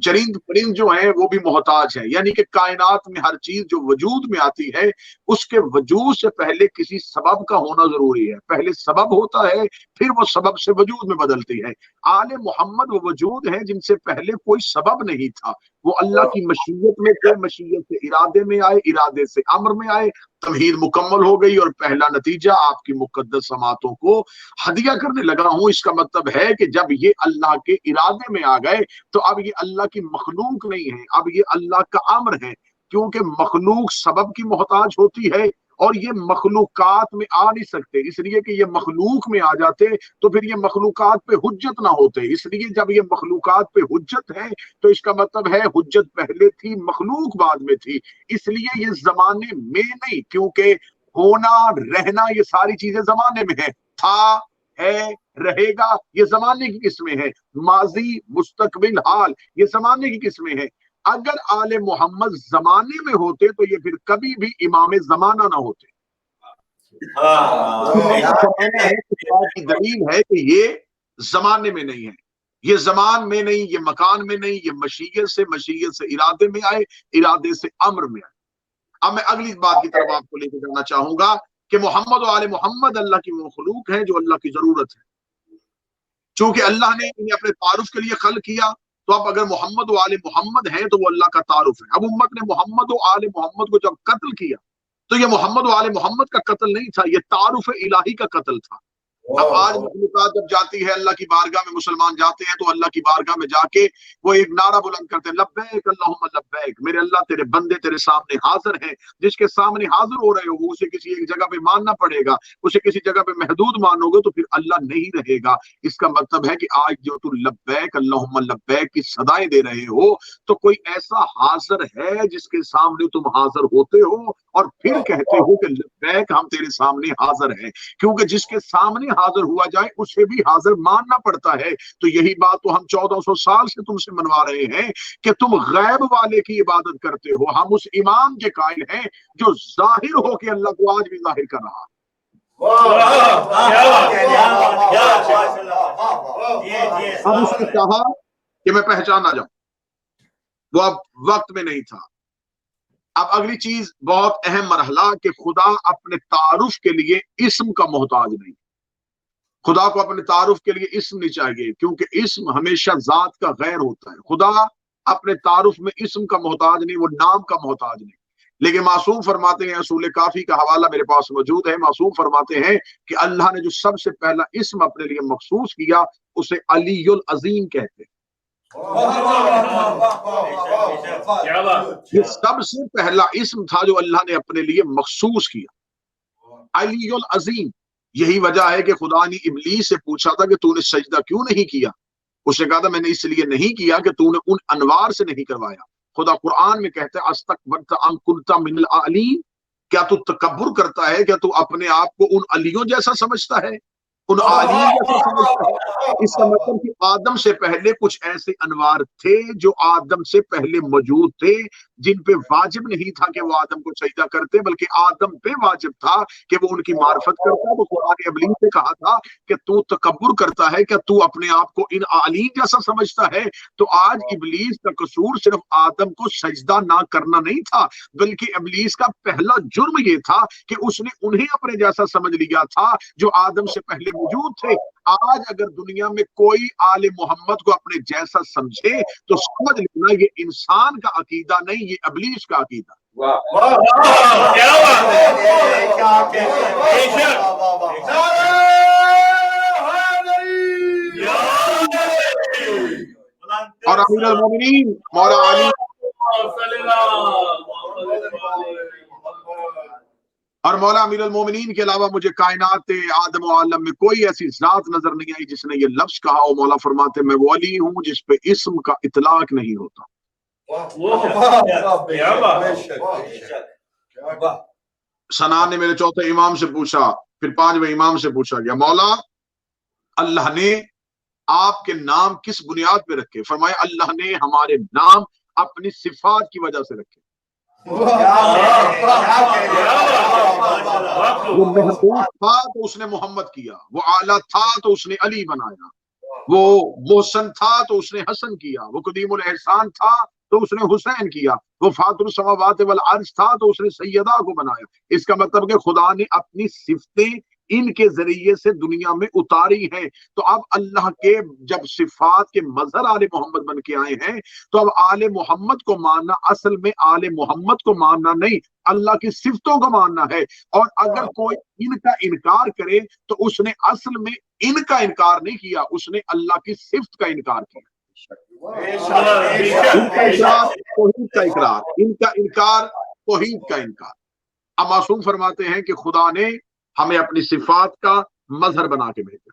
S4: چرند پرند جو ہیں وہ بھی محتاج ہیں. یعنی کہ کائنات میں ہر چیز جو وجود میں آتی ہے اس کے وجود سے پہلے کسی سبب کا ہونا ضروری ہے. پہلے سبب ہوتا ہے پھر وہ سبب سے وجود میں بدلتی ہے. آل محمد وہ وجود ہیں جن سے پہلے کوئی سبب نہیں تھا. وہ اللہ کی مشیت میں تھے, مشیت سے ارادے میں آئے, ارادے سے امر میں آئے, تمہید مکمل ہو گئی اور پہلا نتیجہ آپ کی مقدس سماعتوں کو ہدیہ کرنے لگا ہوں. اس کا مطلب ہے کہ جب یہ اللہ کے ارادے میں آ گئے تو اب یہ اللہ کی مخلوق نہیں ہے, اب یہ اللہ کا امر ہے. کیونکہ مخلوق سبب کی محتاج ہوتی ہے اور یہ مخلوقات میں آ نہیں سکتے, اس لیے کہ یہ مخلوق میں آ جاتے تو پھر یہ مخلوقات پہ حجت نہ ہوتے. اس لیے جب یہ مخلوقات پہ حجت ہے تو اس کا مطلب ہے حجت پہلے تھی, مخلوق بعد میں تھی. اس لیے یہ زمانے میں نہیں, کیونکہ ہونا رہنا یہ ساری چیزیں زمانے میں ہیں. تھا, ہے, رہے گا, یہ زمانے کی قسمیں ہیں. ماضی, مستقبل, حال, یہ زمانے کی قسمیں ہیں. اگر آل محمد زمانے میں ہوتے تو یہ پھر کبھی بھی امام زمانہ نہ ہوتے. کی دلیل ہے کہ یہ زمانے میں نہیں ہے, یہ زمان میں نہیں, یہ مکان میں نہیں, یہ مشیت سے ارادے میں آئے, ارادے سے امر میں آئے. اب میں اگلی بات کی طرف آپ کو لے کے جانا چاہوں گا کہ محمد و آل محمد اللہ کی مخلوق ہیں جو اللہ کی ضرورت ہے. چونکہ اللہ نے انہیں اپنے تعارف کے لیے خلق کیا تو اب اگر محمد و آل محمد ہیں تو وہ اللہ کا تعارف ہے. اب امت نے محمد و آل محمد کو جب قتل کیا تو یہ محمد و آل محمد کا قتل نہیں تھا, یہ تعارف الہی کا قتل تھا. اب آج مخلوقات جب جاتی ہے اللہ کی بارگاہ میں, مسلمان جاتے ہیں تو اللہ کی بارگاہ میں جا کے وہ ایک نعرہ بلند کرتے ہیں, لبیک اللہم لبیک, میرے اللہ تیرے بندے تیرے سامنے حاضر ہیں. جس کے سامنے حاضر ہو رہے ہو وہ اسے کسی ایک جگہ پہ ماننا پڑے گا, اسے کسی جگہ پہ محدود مانو گے تو پھر اللہ نہیں رہے گا. اس کا مطلب ہے کہ آج جو تم لبیک اللہم لبیک کی صدائیں دے رہے ہو تو کوئی ایسا حاضر ہے جس کے سامنے تم حاضر ہوتے ہو اور پھر کہتے ہو کہ لبیک ہم تیرے سامنے حاضر ہیں. کیونکہ جس کے سامنے حاضر ہوا جائے اسے بھی حاضر ماننا پڑتا ہے. تو یہی بات تو ہم 1400 سال سے تم سے منوا رہے ہیں کہ تم غیب والے کی عبادت کرتے ہو. ہم اس امام کے قائل ہیں جو ظاہر ہو کے اللہ کو آج بھی ظاہر کر رہا. اب اس نے کہا کہ میں پہچان نہ جاؤں, وہ اب وقت میں نہیں تھا. اب اگلی چیز بہت اہم مرحلہ کہ خدا اپنے تعارف کے لیے اسم کا محتاج نہیں. خدا کو اپنے تعارف کے لیے اسم نہیں چاہیے کیونکہ اسم ہمیشہ ذات کا غیر ہوتا ہے. خدا اپنے تعارف میں اسم کا محتاج نہیں, وہ نام کا محتاج نہیں. لیکن معصوم فرماتے ہیں, اصول کافی کا حوالہ میرے پاس موجود ہے, معصوم فرماتے ہیں کہ اللہ نے جو سب سے پہلا اسم اپنے لیے مخصوص کیا اسے علی العظیم کہتے ہیں. یہ سب سے پہلا اسم تھا جو اللہ نے اپنے لیے مخصوص کیا, علی العظیم. یہی وجہ ہے کہ خدا نے ابلیس سے پوچھا تھا کہ تو نے سجدہ کیوں نہیں کیا. اس نے کہا تھا میں نے اس لیے نہیں کیا کہ تو نے ان انوار سے نہیں کروایا. خدا قرآن میں کہتا ہے استکبرت ام کنت من العالین, کیا تو تکبر کرتا ہے, کیا تو اپنے آپ کو ان علیوں جیسا سمجھتا ہے, ان عالیوں جیسا سمجھتا ہے. اس کا مطلب کہ آدم سے پہلے کچھ ایسے انوار تھے جو آدم سے پہلے موجود تھے جن پہ واجب نہیں تھا کہ وہ آدم کو سجدہ کرتے, بلکہ آدم پہ واجب تھا کہ وہ ان کی معرفت کرتا. تو قرآن نے ابلیس سے کہا تھا کہ تو تکبر کرتا ہے, کیا تو اپنے آپ کو ان عالین جیسا سمجھتا ہے. تو آج ابلیس کا قصور صرف آدم کو سجدہ نہ کرنا نہیں تھا, بلکہ ابلیس کا پہلا جرم یہ تھا کہ اس نے انہیں اپنے جیسا سمجھ لیا تھا جو آدم سے پہلے موجود تھے. آج اگر دنیا میں کوئی آل محمد کو اپنے جیسا سمجھے تو سمجھ لینا یہ انسان کا عقیدہ نہیں, یہ ابلیس کا عقیدہ. اور امیر المومنین مولا علی اور مولا امیر المومنین کے علاوہ مجھے کائنات آدم و عالم میں کوئی ایسی ذات نظر نہیں آئی جس نے یہ لفظ کہا ہو. مولا فرماتے میں وہ علی ہوں جس پہ اسم کا اطلاق نہیں ہوتا. سنان نے میرے چوتھے امام سے پوچھا, پھر پانچویں امام سے پوچھا گیا, مولا اللہ نے آپ کے نام کس بنیاد پہ رکھے؟ فرمایا اللہ نے ہمارے نام اپنی صفات کی وجہ سے رکھے. وہ محبوب تھا تو اس نے محمد کیا، وہ اعلیٰ تھا تو اس نے علی بنایا، وہ محسن تھا تو اس نے حسن کیا، وہ قدیم الاحسان تھا تو اس نے حسین کیا، وہ فاطر السماوات والارض تھا تو اس نے سیدہ کو بنایا۔ اس کا مطلب کہ خدا نے اپنی صفتیں ان کے ذریعے سے دنیا میں اتاری ہیں۔ تو اب اللہ کے جب صفات کے مظہر آل محمد بن کے آئے ہیں تو اب آل محمد کو ماننا اصل میں آل محمد کو ماننا نہیں، اللہ کی صفتوں کو ماننا ہے۔ اور اگر کوئی ان کا انکار کرے تو اس نے اصل میں ان کا انکار نہیں کیا، اس نے اللہ کی صفت کا انکار کیا۔ ان کا اقرار توحید کا اقرار، ان کا انکار توحید کا انکار۔ اب معصوم فرماتے ہیں کہ خدا نے ہمیں اپنی صفات کا مظہر بنا کے بھیجا۔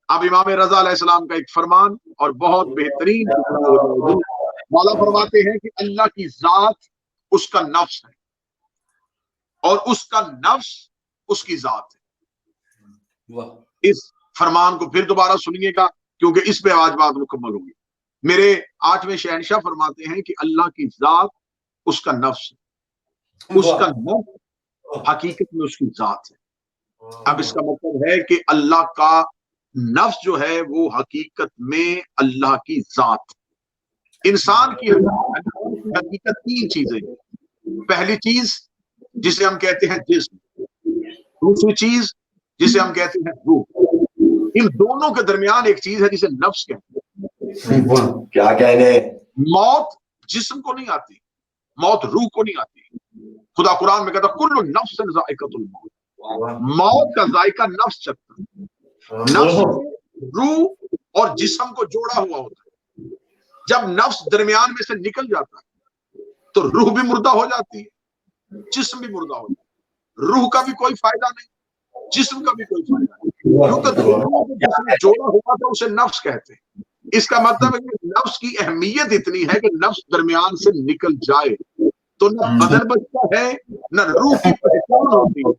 S4: اب امام رضا علیہ السلام کا ایک فرمان اور بہت بہترین مولا فرماتے ہیں کہ اللہ کی ذات اس کا نفس ہے اور اس کا نفس اس کی ذات ہے۔ اس فرمان کو پھر دوبارہ سنیے گا کیونکہ اس پہ آج بات مکمل ہوگی۔ میرے 8ویں شہنشاہ فرماتے ہیں کہ اللہ کی ذات اس کا نفس ہے، اس کا نفس حقیقت میں اس کی ذات ہے۔ اب اس کا مطلب ہے کہ اللہ کا نفس جو ہے وہ حقیقت میں اللہ کی ذات ہے۔ انسان کی حقیقت 3 چیزیں ہیں۔ پہلی چیز جسے ہم کہتے ہیں جسم، دوسری چیز جسے ہم کہتے ہیں روح، ان دونوں کے درمیان ایک چیز ہے جسے نفس کہتے ہیں۔
S2: کیا کہنے،
S4: موت جسم کو نہیں آتی، موت روح کو نہیں آتی۔ خدا قرآن میں کہتا کل نفس ذائقۃ الموت، موت کا ذائقہ نفس چکتا ہے۔ نفس روح اور جسم کو جوڑا ہوا ہوتا ہے۔ جب نفس درمیان میں سے نکل جاتا ہے تو روح بھی مردہ ہو جاتی ہے، جسم بھی مردہ ہو جاتا ہے۔ روح کا بھی کوئی فائدہ نہیں، جسم کا بھی کوئی فائدہ نہیں، کیونکہ روح جسم جوڑا ہوا تو اسے نفس کہتے ہیں۔ اس کا مطلب ہے کہ نفس کی اہمیت اتنی ہے کہ نفس درمیان سے نکل جائے تو نہ بدن بچتا ہے نہ روح کی پہچان ہوتی ہے۔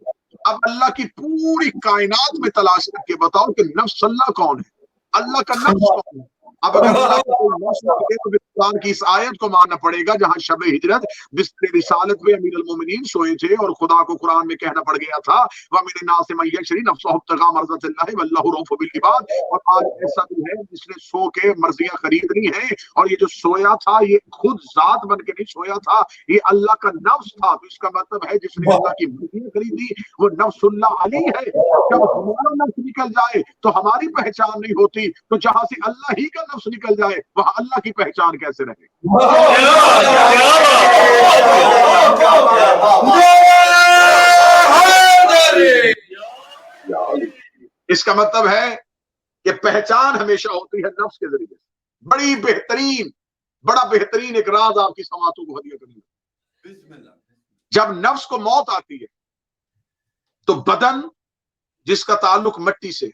S4: اب اللہ کی پوری کائنات میں تلاش کر کے بتاؤ کہ نفس اللہ کون ہے، اللہ کا نفس کون ہے۔ اب اگر اللہ کا کوئی نفس لگے تو قرآن کی اس آیت کو ماننا پڑے گا جہاں شب ہجرت بستر رسالت میں امیر المومنین سوئے تھے اور خدا کو قرآن میں کہنا پڑ گیا تھا وَمِنَ النَّاسِ مَن يَشْرِي نَفْسَهُ ابْتِغَاءَ مَرْضَاتِ اللَّهِ وَاللَّهُ رَءُوفٌ بِالْعِبَادِ۔ اور آج ایسا بھی ہے جس نے سو کے مرضیاں خریدنی ہیں، اور یہ جو سویا تھا یہ خود ذات بن کے نہیں سویا تھا، یہ اللہ کا نفس تھا۔ تو اس کا مطلب ہے جس نے اللہ کی مرضیاں خریدی وہ نفس اللہ علی ہے۔ جب ہمارا نفس نکل جائے تو ہماری پہچان نہیں ہوتی، تو جہاں سے اللہ ہی کا نفس نکل جائے وہاں اللہ کی پہچان کیسے رہے؟ اس کا مطلب ہے کہ پہچان ہمیشہ ہوتی ہے نفس کے ذریعے سے۔ بڑا بہترین ایک راز آپ کی سماعتوں کو ہدیہ کریں۔ جب نفس کو موت آتی ہے تو بدن جس کا تعلق مٹی سے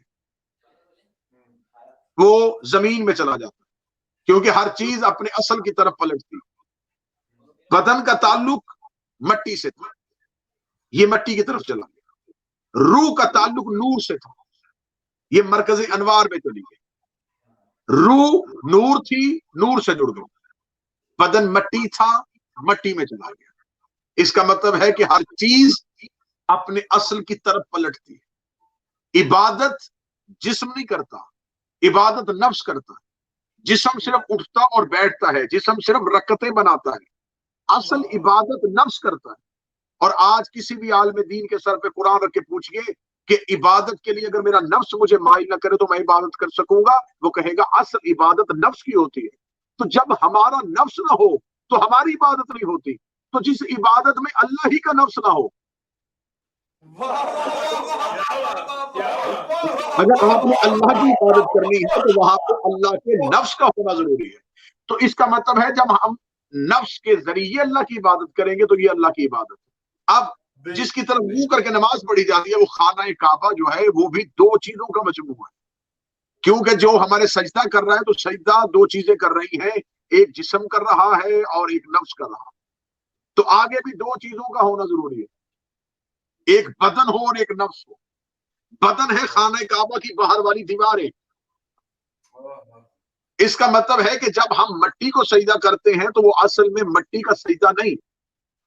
S4: وہ زمین میں چلا جاتا ہے، کیونکہ ہر چیز اپنے اصل کی طرف پلٹتی ہے۔ بدن کا تعلق مٹی سے تھا، یہ مٹی کی طرف چلا گیا۔ روح کا تعلق نور سے تھا، یہ مرکز انوار میں چلی گئی۔ روح نور تھی، نور سے جڑ گئی۔ بدن مٹی تھا، مٹی میں چلا گیا۔ اس کا مطلب ہے کہ ہر چیز اپنے اصل کی طرف پلٹتی ہے۔ عبادت جسم نہیں کرتا، عبادت نفس کرتا ہے۔ جسم صرف اٹھتا اور بیٹھتا ہے، جسم صرف رکعتیں بناتا ہے، اصل عبادت نفس کرتا ہے۔ اور آج کسی بھی عالم دین کے سر پہ قرآن رکھ کے پوچھئے کہ عبادت کے لیے اگر میرا نفس مجھے مائل نہ کرے تو میں عبادت کر سکوں گا، وہ کہے گا اصل عبادت نفس کی ہوتی ہے۔ تو جب ہمارا نفس نہ ہو تو ہماری عبادت نہیں ہوتی۔ تو جس عبادت میں اللہ ہی کا نفس نہ ہو، اگر آپ نے اللہ کی عبادت کرنی ہے تو وہاں پہ اللہ کے نفس کا ہونا ضروری ہے۔ تو اس کا مطلب ہے جب ہم نفس کے ذریعے اللہ کی عبادت کریں گے تو یہ اللہ کی عبادت ہے۔ اب جس کی طرف منہ کر کے نماز پڑھی جاتی ہے وہ خانہ کعبہ جو ہے وہ بھی 2 چیزوں کا مجموعہ ہے، کیونکہ جو ہمارے سجدہ کر رہا ہے تو سجدہ 2 چیزیں کر رہی ہیں، ایک جسم کر رہا ہے اور ایک نفس کر رہا ہے۔ تو آگے بھی 2 چیزوں کا ہونا ضروری ہے، ایک بدن ہو اور ایک نفس ہو۔ بدن ہے خانہ کعبہ کی باہر والی دیواریں۔ اس کا مطلب ہے کہ جب ہم مٹی کو سجدہ کرتے ہیں تو وہ اصل میں مٹی کا سجدہ نہیں،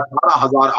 S4: 18,000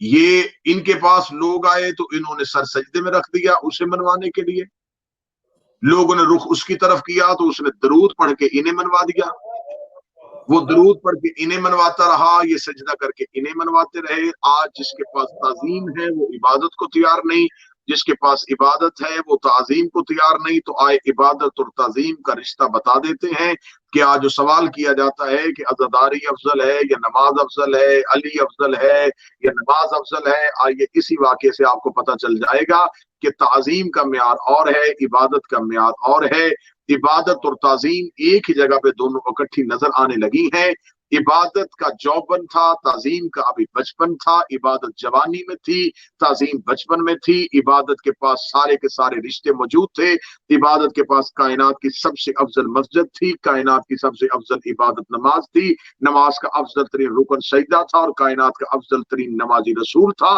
S4: یہ ان کے پاس لوگ آئے تو انہوں نے سر سجدے میں رکھ دیا اسے منوانے کے لیے، لوگوں نے رخ اس کی طرف کیا تو اس نے درود پڑھ کے انہیں منوا دیا، وہ درود پڑھ کے انہیں منواتا رہا، یہ سجدہ کر کے انہیں منواتے رہے۔ آج جس کے پاس تعظیم ہے وہ عبادت کو تیار نہیں، جس کے پاس عبادت ہے وہ تعظیم کو تیار نہیں۔ تو آئے عبادت اور تعظیم کا رشتہ بتا دیتے ہیں کہ آج جو سوال کیا جاتا ہے کہ عزاداری افضل ہے یا نماز افضل ہے، علی افضل ہے یا نماز افضل ہے، آئیے اسی واقعے سے آپ کو پتہ چل جائے گا کہ تعظیم کا معیار اور ہے، عبادت کا معیار اور ہے۔ عبادت اور تعظیم ایک ہی جگہ پہ دونوں اکٹھی نظر آنے لگی ہیں۔ عبادت کا جوبن تھا، تعظیم کا ابھی بچپن تھا۔ عبادت جوانی میں تھی، تعظیم بچپن میں تھی۔ عبادت کے پاس سارے کے سارے رشتے موجود تھے۔ عبادت کے پاس کائنات کی سب سے افضل مسجد تھی، کائنات کی سب سے افضل عبادت نماز تھی، نماز کا افضل ترین رکن سجدہ تھا، اور کائنات کا افضل ترین نمازی رسول تھا۔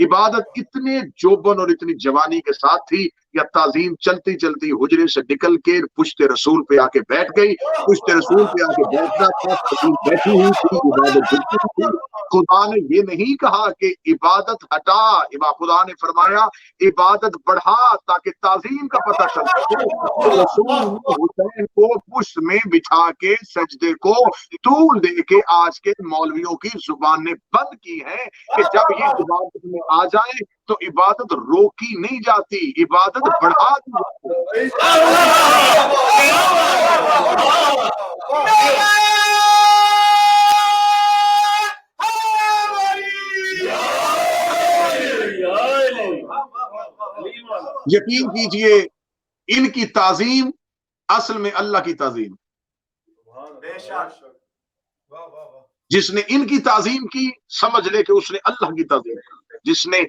S4: عبادت اتنے جوبن اور اتنی جوانی کے ساتھ تھی یا تعظیم چلتی چلتی حجرے سے نکل کے پشت رسول پہ آ کے بیٹھ گئی، پشت رسول پہ آ کے بیٹھنا تھا، تعظیم بیٹھی ہوئی تھی، عبادت جھکی تھی۔ خدا نے یہ نہیں کہا کہ عبادت ہٹا، خدا نے فرمایا عبادت بڑھا تاکہ تعظیم کا پتہ چل سکے۔ رسول نے حسین کو پشت میں بچھا کے سجدے کو طول دے کے آج کے مولویوں کی زبان نے بند کی ہے کہ جب یہ عبادت میں آ جائے تو عبادت روکی نہیں جاتی، عبادت بڑھا دی جاتی۔ یقین کیجئے ان کی تعظیم اصل میں اللہ کی تعظیم، جس نے ان کی تعظیم کی سمجھ لے کہ اس نے اللہ کی تعظیم کی، جس نے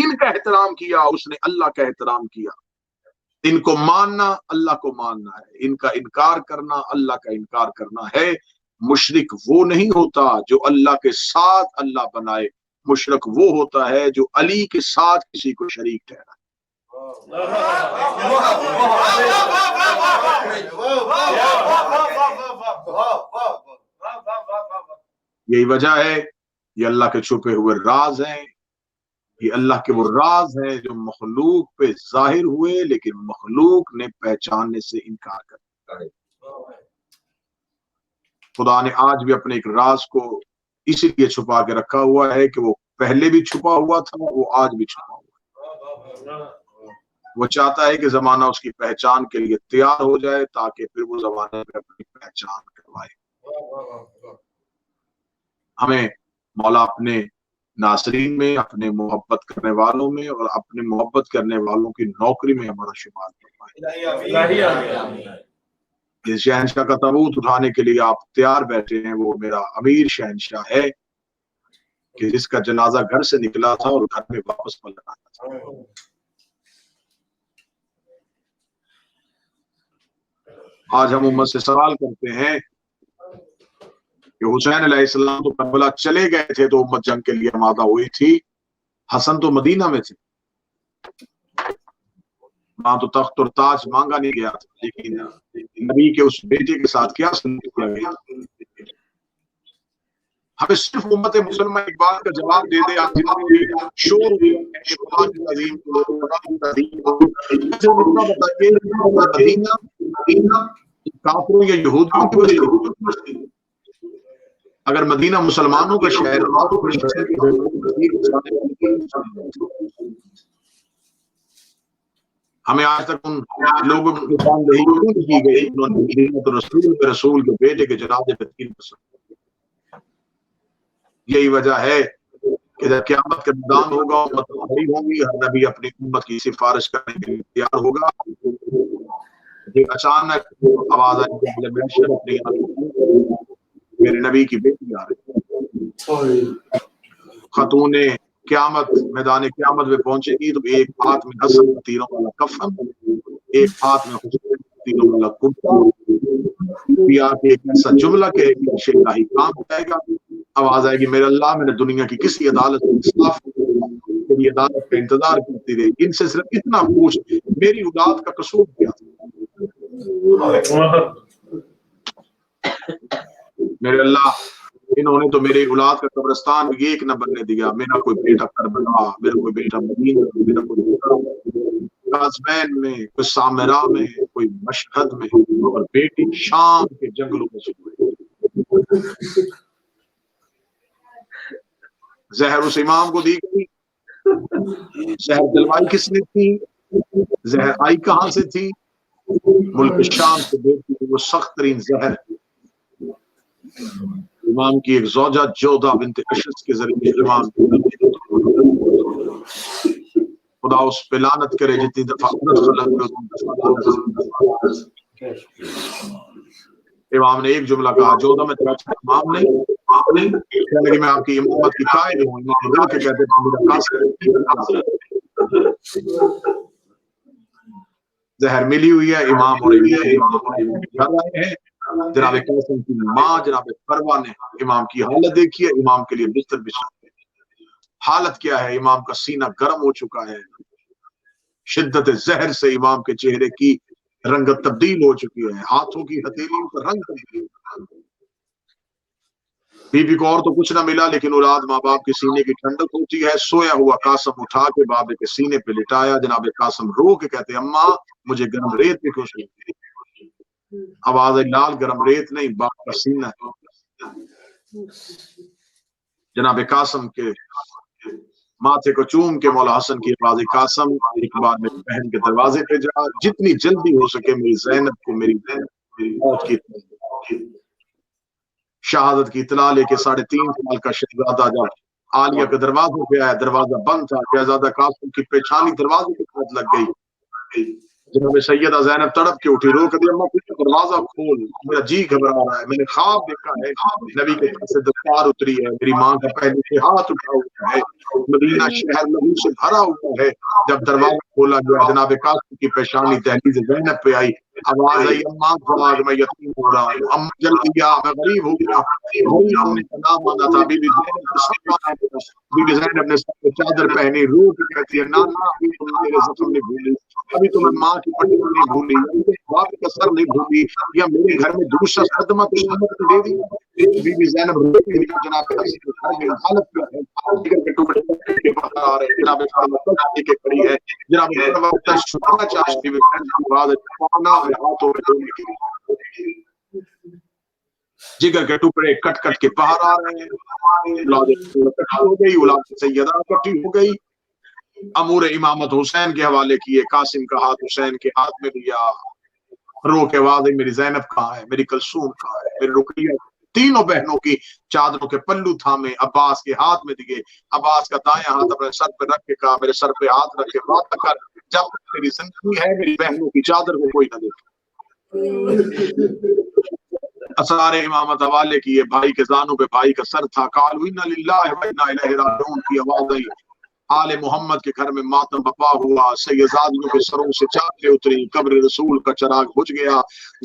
S4: ان کا احترام کیا اس نے اللہ کا احترام کیا۔ ان کو ماننا اللہ کو ماننا ہے، ان کا انکار کرنا اللہ کا انکار کرنا ہے۔ مشرک وہ نہیں ہوتا جو اللہ کے ساتھ اللہ بنائے، مشرک وہ ہوتا ہے جو علی کے ساتھ کسی کو شریک ٹھہرائے۔ یہی وجہ ہے یہ اللہ کے چھپے ہوئے راز ہیں، یہ اللہ کے وہ راز ہیں جو مخلوق پہ ظاہر ہوئے لیکن مخلوق نے پہچاننے سے انکار کر دیا۔ خدا نے آج بھی اپنے ایک راز کو اسی لیے چھپا کے رکھا ہوا ہے کہ وہ پہلے بھی چھپا ہوا تھا، وہ آج بھی چھپا ہوا ہے۔ وہ چاہتا ہے کہ زمانہ اس کی پہچان کے لیے تیار ہو جائے تاکہ پھر وہ زمانے پہ اپنی پہچان کروائے۔ ہمیں مولا اپنے ناصرین میں، اپنے محبت کرنے والوں میں اور اپنے محبت کرنے والوں کی نوکری میں ہمارا شمار فرمائے۔ جس شہنشاہ کا تابوت اٹھانے کے لیے آپ تیار بیٹھے ہیں وہ میرا امیر شہنشاہ ہے کہ جس کا جنازہ گھر سے نکلا تھا اور گھر میں واپس پلٹ آیا تھا۔ آج ہم امت سے سوال کرتے ہیں کہ حسین علیہ السلام تو کربلا چلے گئے تھے تو امت جنگ کے لیے آمادہ ہوئی تھی، حسن تو مدینہ میں تھے، وہاں تو تخت اور تاج مانگا نہیں گیا تھا، لیکن نبی کے اس بیٹے کے ساتھ کیا سلوک کیا گیا۔ ہمیں صرف امت مسلمہ ایک بات کا جواب دے دے، آج جتنے شور کہ قرآن عظیم مدینہ کافروں یا یہودیوں کی وجہ سے، اگر مدینہ مسلمانوں کا شہر ہمیں آج تک ان لوگوں کی نشاندہی کیوں کی گئی انہوں نے رسول کے بیٹے کے جنازے پہ تین پسند۔ یہی وجہ ہے کہ جب قیامت کا میدان ہوگا امت کھڑی ہوگی، ہر نبی اپنی امت کی سفارش کرنے کے لیے تیار ہوگا۔ یہ اچانک آواز آئی میرے نبی کی بیٹی آ رہی، خاتون قیامت میدان قیامت میں پہنچے گی تو ایک ہاتھ میں حسن تیروں والا کفن، ایک ہاتھ میں حسین تیروں والا کرتا، ایک ایسا جملہ کہ شہنشاہی کام ہو جائے گا، آواز آئے گی میرے اللہ میں نے دنیا کی کسی عدالت انصاف میری عدالت کا انتظار کرتی رہی، ان سے صرف اتنا پوچھ میری اولاد کا قصور کیا تھا۔ میرے اللہ انہوں نے تو میری اولاد کا قبرستان بھی ایک نہ بننے دیا. میرا کوئی بیٹا کربلا، میرا کوئی بیٹا مدینہ، میرا کوئی بیٹا قازوین میں، کوئی سامرا میں، کوئی مشہد میں، اور بیٹی شام کے جنگلوں میں سے ہوئی. زہر اس امام کو دی گئی. زہر دلوائی کس نے تھی؟ زہر آئی کہاں سے تھی؟ ملک شام سے بیٹی وہ سخت ترین زہر امام کی ایک زوجہ جودہ بنت اشس کے ذریعے امام خدا اس پہ لعنت کرے جتنی دفعہ امام نے ایک جملہ کہا، جودہ میں تیرا امام نہیں کہنے لگی میں آپ کی امامت کی قائل ہوں. امام دل کے کہتے ہیں میرا قاسم زہر ملی ہوئی ہے. امام اور گھر آئے ہیں. جناب قاسم کی ماں جناب فروا نے امام کی حالت دیکھی ہے. امام کے لیے بستر بچھا ہے. حالت کیا ہے؟ امام کا سینہ گرم ہو چکا ہے. شدت زہر سے امام کے چہرے کی رنگت تبدیل ہو چکی ہے. ہاتھوں کی ہتھیلیوں کا رنگ تبدیل. بی بی کو اور تو کچھ نہ ملا، لیکن اولاد ماں باپ کے سینے کی ٹھنڈک ہوتی ہے. سویا ہوا قاسم اٹھا کے بابے کے سینے پہ لٹایا. جناب قاسم رو کے کہتے اماں مجھے گرم ریت پہ کیوں سوئی؟ آواز لال گرم ریت نہیں، باپ کا سینہ. جناب قاسم کے ماتھے کو چوم کے مولا حسن کی آواز قاسم ایک بار میری بہن کے دروازے پہ جا، جتنی جلدی ہو سکے میری زینب کو میری موت کی شہادت کی اطلاع لے کے 3.5 سال کا شہزادہ جب عالیہ کے دروازے پہ آیا، دروازہ بند تھا. شہزادہ قاسم کی پیچھانی دروازے کے ساتھ لگ گئی. جناب سیدہ زینب تڑپ کے اٹھی، رو کے دی اماں کچھ دروازہ کھول، میرا جی گھبرا رہا ہے. میں نے خواب دیکھا ہے نبی کے پاس سے دستار اتری ہے، میری ماں کا پہلے سے ہاتھ اٹھا ہوا ہے، مدینہ شہر لہو سے بھرا ہوا ہے. جب دروازہ کھولا گیا جناب قاسم کی پیشانی دہلیز زینب پہ آئی. آواز آئی اماں جواد میں یتیم ہو رہا ہوں، اماں جلدی آ، میں غریب ہو گیا. غریب ہونے کا نام آنا تھا. بی بی زینب کو سب آنا تھا. بی بی زینب نے سب کو چادر پہنی، رو کے کہتی ہے نانا ابھی تم میرے زخم نہیں بھولی، ابھی تو میں ماں کی پٹی نہیں بھولی، ابھی باپ کا سر نہیں بھولی، یا میرے گھر میں دوسرا صدمہ تو شہادت دے دی. بی بی زینب رو کے جناب قاسم کے گھر میں حالت کیا ہے، جگر کے ٹکڑے کے باہر آ رہے ہیں. جناب فرماتے کے کھڑی ہے. جناب فرماتا چھپانا چاہے بی بی زینب کی آواز پانا ہے ہاتھوں میں دھونے کے لیے. جگر کے ٹکڑے کٹ کٹ کے باہر آ رہے ہیں. اولاد اکٹھی ہو گئی، اولاد سیدہ اکٹھی ہو گئی. امور امامت حسین کے حوالے کیے. قاسم کا ہاتھ حسین کے ہاتھ میں لیا. رو کے آواز ہے میری زینب کہاں ہے، میری کلثوم کہاں ہے، میری رقیہ. تینوں بہنوں کی چادروں کے پلو تھامے عباس کے ہاتھ میں دیے. عباس کا دایاں ہاتھ اپنے سر پہ رکھ کے کہا میرے سر پہ ہاتھ رکھ کے بات کر، جب تک میری زندگی ہے میری بہنوں کی چادر کو کوئی نہ دیکھے. اسرار امامت حوالے کیے. بھائی کے زانوں پہ بھائی کا سر تھا. قالوا انا للہ و انا الیہ راجعون کی آواز آئی. آل محمد کے گھر میں ماتم بپا ہوا. سیدزادیوں کے سروں سے چادریں اتری. قبر رسول کا چراغ بجھ گیا.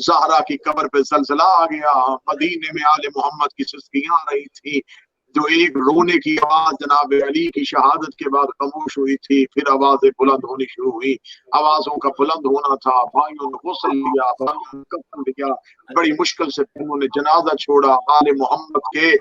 S4: زہرا کی قبر پہ زلزلہ آ گیا. مدینے میں آل محمد کی سسکیاں آ رہی تھی. جو ایک رونے کی آواز جناب علی کی شہادت کے بعد خاموش ہوئی تھی، پھر آوازیں بلند ہونی شروع ہوئی. آوازوں کا بلند ہونا تھا. بھائیوں نے غسل لیا، بھائیوں نے کفن لیا. بڑی مشکل سے انہوں نے جنازہ چھوڑا. آل محمد کے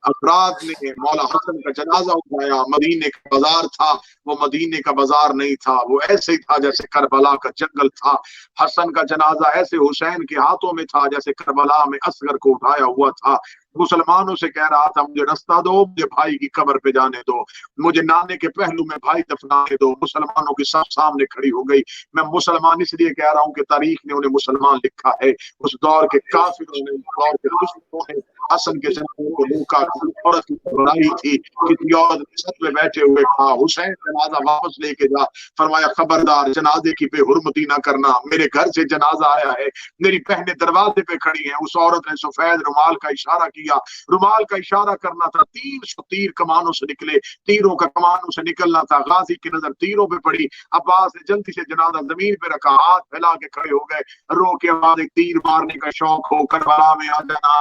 S4: افراد نے مولا حسن کا جنازہ اٹھایا. مدینے کا بازار تھا، وہ مدینے کا بازار نہیں تھا، وہ ایسے ہی تھا جیسے کربلا کا جنگل تھا. حسن کا جنازہ ایسے حسین کے ہاتھوں میں تھا جیسے کربلا میں اصغر کو اٹھایا ہوا تھا. مسلمانوں سے کہہ رہا تھا مجھے رستہ دو، مجھے بھائی کی قبر پہ جانے دو، مجھے نانے کے پہلو میں بھائی دفنانے دو. مسلمانوں کی سب سامنے کھڑی ہو گئی. میں مسلمان اس لیے کہہ رہا ہوں کہ تاریخ نے انہیں مسلمان لکھا ہے. اس دور کے کافروں نے، اس دور کے دشمنوں نے حسن کے جنازے کو روکا. عورت کی برائی تھی، کسی عورت کے ساتھ میں بیٹھے ہوئے کہا حسین جنازہ واپس لے کے جا. فرمایا خبردار جنازے کی بے حرمتی نہ کرنا، میرے گھر سے جنازہ آیا ہے، میری بہنیں دروازے پہ کھڑی ہیں. اس عورت نے سفید رومال کا اشارہ کیا. رومال کا اشارہ کرنا تھا. 300 تیر کمانوں سے نکلے. تیروں کا کمانوں سے نکلنا تھا. غازی کی نظر تیروں پہ پڑی. عباس نے جلدی سے جنازہ زمین پہ رکھا، ہاتھ پھیلا کے کھڑے ہو گئے. رو کے بعد ایک تیر مارنے کا شوق ہو کربلا میں آ جانا،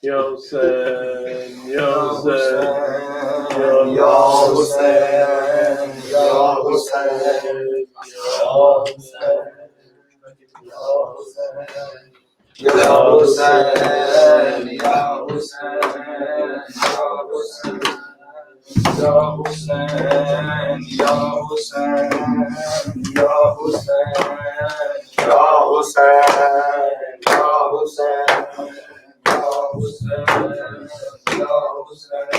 S2: Ya Hussein, Ya Hussein, Ya Hussein, Ya Hussein, Ya Hussein, Ya Hussein, Ya Hussein, Ya Hussein, Ya Hussein, Ya Hussein, Ya Hussein, Ya Hussein,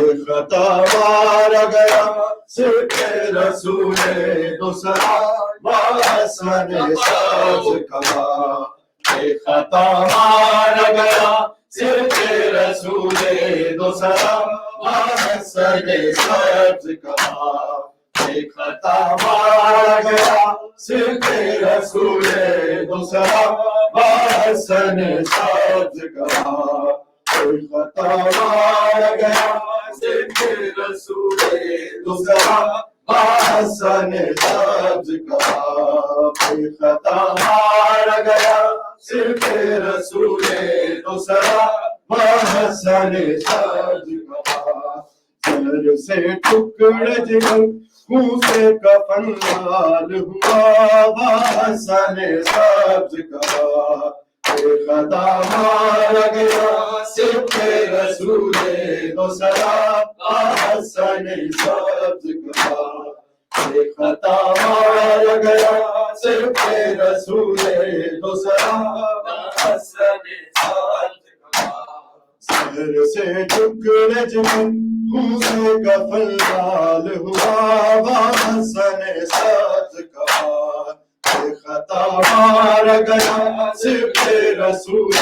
S7: خطا مارا گیا صرف رسول دوسرا حسن سبز کا خطا مارا گیا صرف رسول دوسرا حسن سبز کا خطا مارا گیا صرف رسول دوسرا حسن سبز کا خطا مارا گیا صرف رسول دوسرا حسن سبز کا خطا مارا گیا صرف رسول دوسرا حسن سبز کا سر سے ٹکڑے جگر خون سے کفن لال ہوا حسن سبز کا خطا مارا گیا صرف رسول دوسرا حسن سبز کا خطا مارا گیا صرف رسول دوسرا حسن سبز کا سر سے ٹکڑے جگر خون سے کفن لال ہوا حسن سبز کا خطا مارا گیا صرف رسول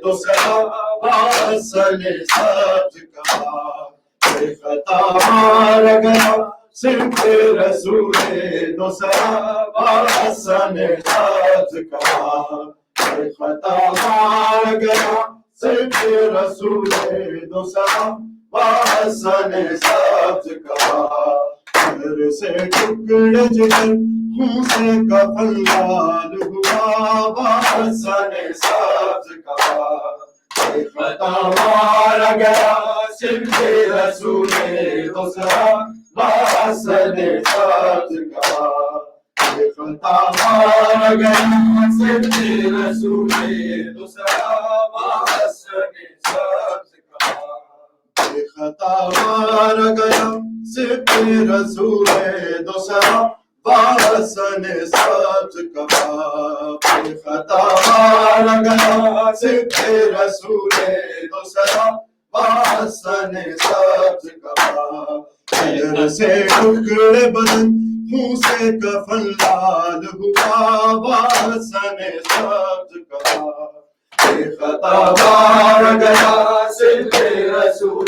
S7: دوسرا حسن سبز کا خطا مارا گیا صرف رسول دوسرا حسن سبز کا خطا مارا گیا صرف رسول دوسرا حسن سبز کا سر سے ٹکڑے جگر خون سے کفن لال ہوا حسن سبز کا خطا مارا گیا صرف رسول دوسرا حسن سبز کا خطا مارا گیا صرف رسول دوسرا حسن سبز کا خطا مارا گیا صرف رسول دوسرا حسن سبز کا خطا مارا گیا صرف رسول دوسرا حسن سبز کا سر سے ٹکڑے بدن منہ سے کفن لال ہوا حسن سبز کا خطا مارا گیا صرف رسول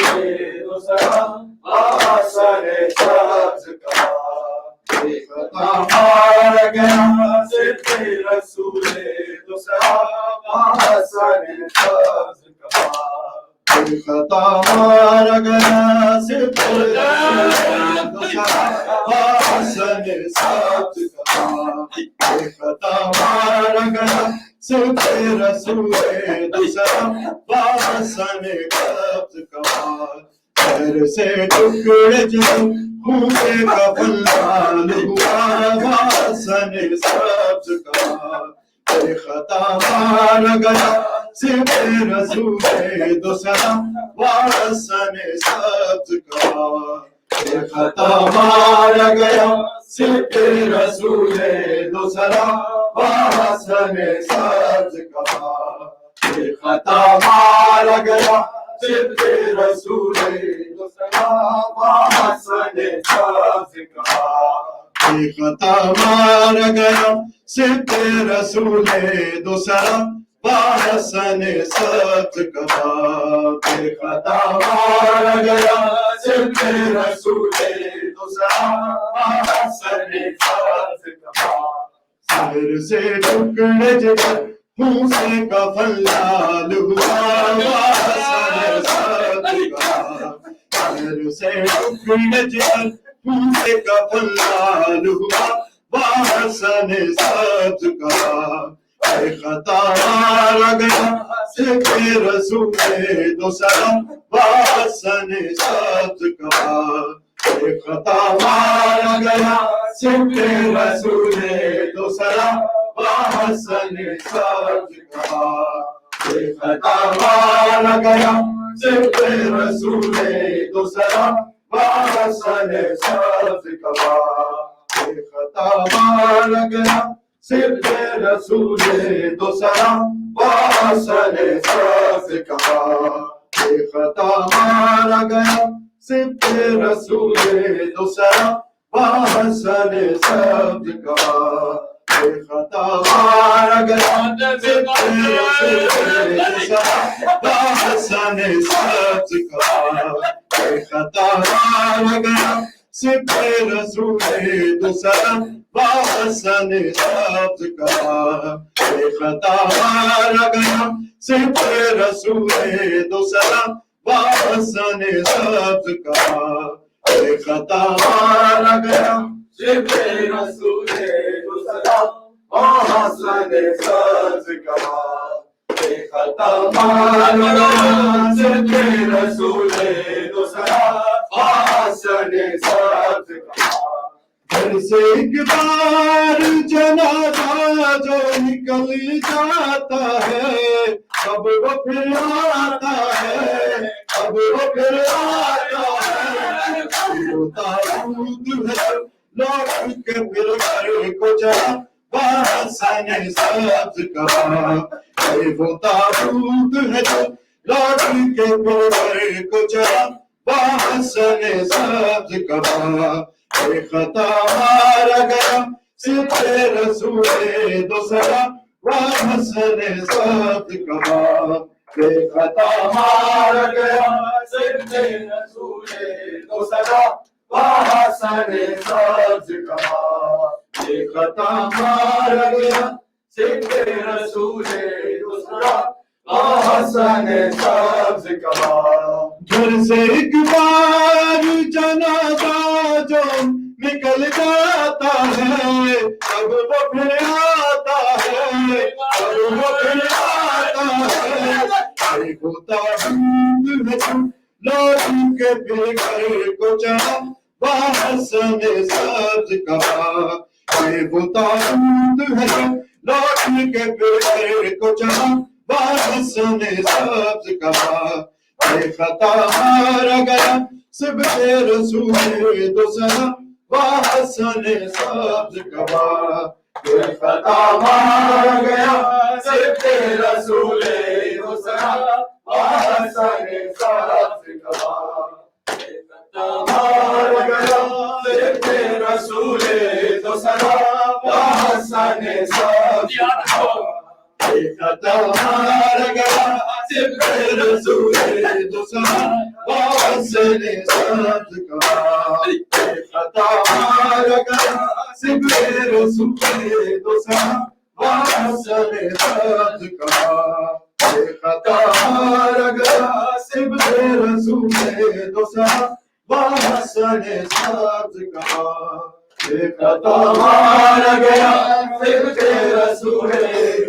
S7: دوسرا حسن سبز کا خطا مارا گیا صرف رسول دوسرا حسن سبز کا خطا مارا گیا صرف دوسرا حسن سبز کا خطا مارا گیا صرف رسول دوسرا حسن سبز کا سر سے ٹکڑے جگر خون سے کفن لال ہوا حسن سبز کا خطا مارا گیا صرف رسول دوسرا حسن سبز کا خطا مارا گیا صرف رسول دوسرا حسن سبز کا خطا مارا گیا صرف رسول دوسرا حسن سبز کا خطا مارا گیا صرف رسول دوسرا حسن سبز کا خطا مارا گیا صرف رسول دوسرا حسن سبز کا سر سے ٹکڑے جگر خون سے کفن لال ہوا حسن سبز کا سر سے ٹکڑے جگر خون سے کفن لال ہوا حسن سبز کا خطا مارا گیا صرف رسول دوسرا حسن سبز کا خطا مارا گیا صرف رسول دوسرا حسن سبز کا خطا مارا گیا صرف رسول دوسرا حسن سبز کا خطا مارا گیا صرف رسول دوسرا حسن سبز کا خطا مارا گیا صبح رسول دوسرا حسن سبز کا بے خطا مارا گیا صبح رسول دوسرا حسن سبز کا بے خطا مارا گیا صبح رسول دوسرا حسن سبز کا بے خطا مارا گیا صبح رسول دوسرا حسن سبز کا بے خطا مارا گیا صبح رسول دوسرا حسن سبز کا بے خطا مارا گیا صبح رسول دوسرا حسن سبز کا گھر سے ایک بار جنازہ جو نکل جاتا ہے اب وہ پھر آتا ہے اب وہ پھر آتا ہے وہ تابوت ہے لوٹ کے پھر گھر کو چلا حسن سبز کا وہ تابوت ہے جو لوٹ کے پھر گھر کو چلا حسن سبز کا بے خطا مارا گیا صبح رسول دوسرا حسن سبز کا بے خطا مارا گیا صبح رسول دوسرا حسن سبز کا بے خطا مارا گیا صبح رسول دوسرا حسن سبز کا گھر سے ایک بار جنازہ جو نکل جاتا ہے اب وہ پھر آتا ہے اب وہ پھر آتا ہے وہ تابوت ہے لوٹ کے پھر گھر کو چلا حسن سبز کا وہ تابوت ہے لوٹ کے پھر گھر کو چلا حسن سبز کا بے خطا مارا گیا صبح رسول دوسرا حسن سبز کا بے خطا مارا گیا صبح رسول دوسرا حسن سبز کا بے خطا مارا گیا صبح رسول دوسرا حسن سبز کا بے خطا مارا گیا صبح رسول دوسرا حسن سبز کا بے خطا مارا گیا صبح رسول دوسرا حسن سبز کا بے خطا مارا گیا صبح رسول دوسرا حسن سبز کا بے خطا مارا گیا صبح رسول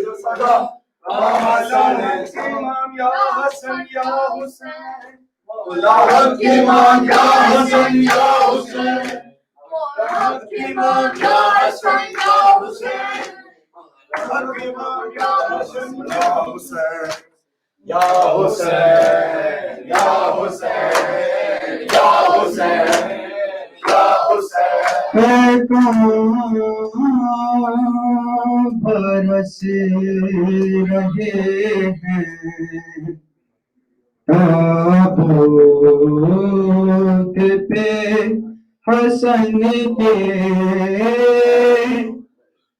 S7: دوسرا حسن امام یا حسن یا حسین مولا حق امام یا حسن یا حسین مولا حق امام یا حسن یا حسین حق امام یا حسن یا حسین یا حسین یا حسین یا حسین یا حسین برس رہے ہیں تابوت پہ حسن کے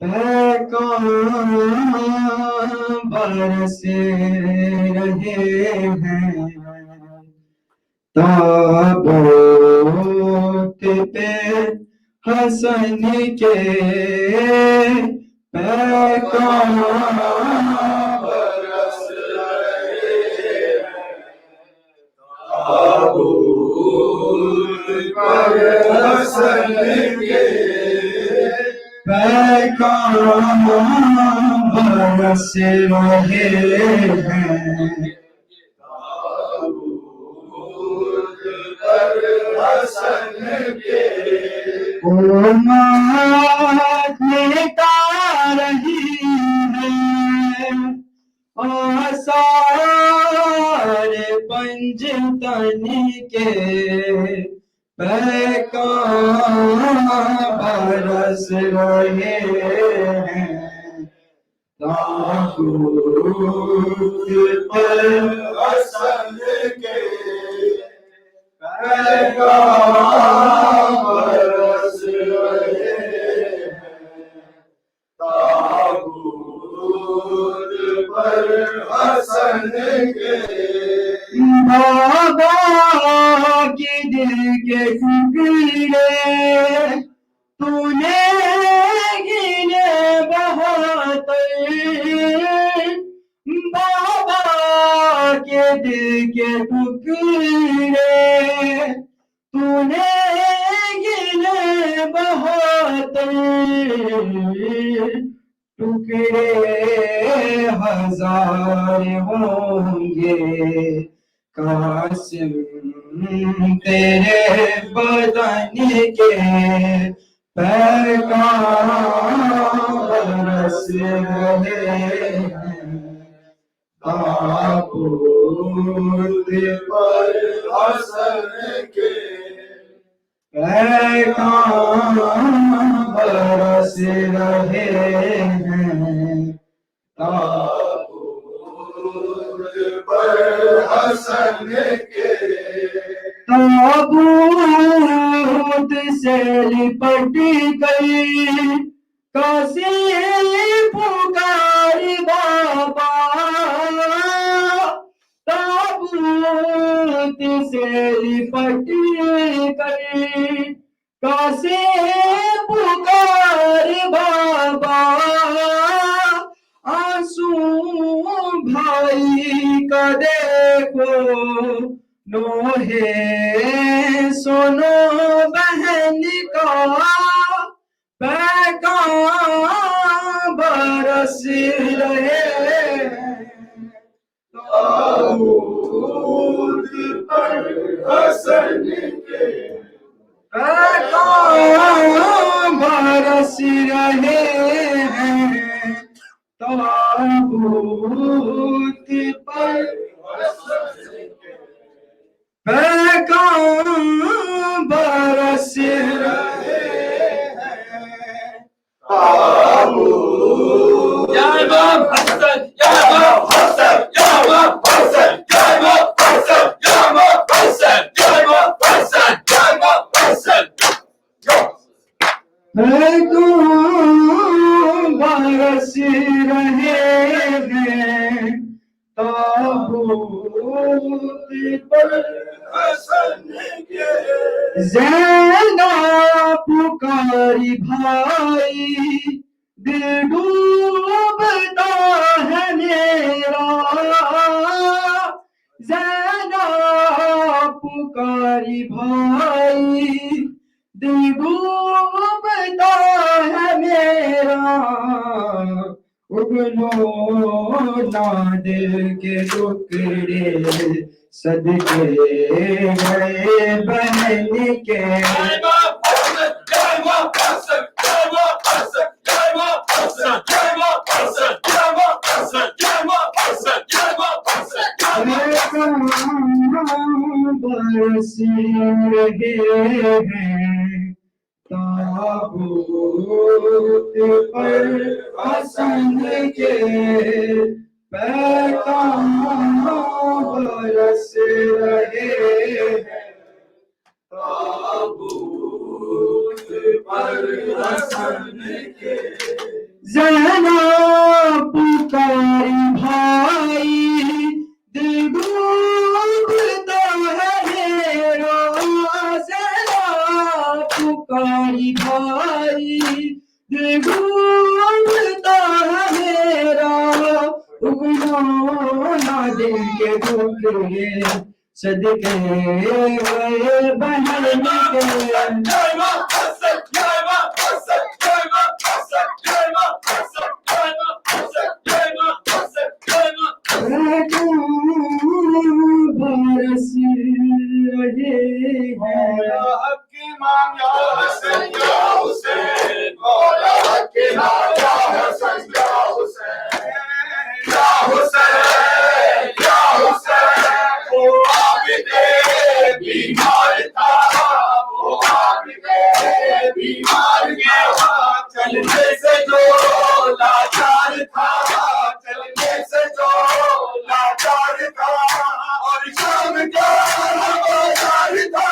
S7: پیغام برس رہے ہیں تابوت پہ حسن کے پیغام برس رہے ہیں تابوت پر حسن کے پیغام برس رہے ہیں امت مٹا رہی ہے آثار پنجتن کے پیغام برس رہے ہیں تابوت پر حسن کے پیغام برس رہے تابوت پر حسن کے بابا کے دل کے ٹکڑے تو نے گنے بہت بابا کے دل کے ٹکڑے تو نے گنے بہت ٹکڑے ہزار ہوں گے قاسم تیرے بدن کے پیغام برس رہے ہیں تابوت پر حسن کے پیغام برس رہے ہیں تابوت پر حسن کے تابوت سے لپٹ گئی قاسم پکاری بابا تابوت سے لپٹ گئی قاسم پکاری بابا آنسو بھائی کا دیکھو نوحے سنو بہن کا پیغام برس رہے تابوت پر حسن کے پیغام برس رہے ہیں تابوت پر پیغام برس رہے ہیں تابوت یا امام حسن یا امام حسن یا امام حسن یا امام حسن یا امام حسن یا امام حسن یا امام حسن پیغام برس رہے ہیں تابوت پر حسن کے زینب پکاری بھائی دل ڈوبتا ہے میرا زینب پکاری بھائی دل ڈوبتا ہے میرا اگلو نہ دل کے ٹکڑے صدقے گئے بہن کے برس رہے ہیں تابوت پر حسن کے پیغام برس رہے ہیں تابوت پر حسن کے زینب پکاری بھائی دل ڈوبتا ہے میرا زینب پکاری بھائی دل ڈوبتا ہے میرا اگلو نہ دل کے ٹکڑے صدقے گئے بہن کے برس رہے ہیں حق امام یا حسن یا حسین مولا حق امام یا حسن یا حسین یا حسین یا حسین وہ عابد بیمار تھا وہ عابد بیمار گیا چلنے سے جو لاچار تھا چلنے سے جو لاچار تھا اور شام کا بازار تھا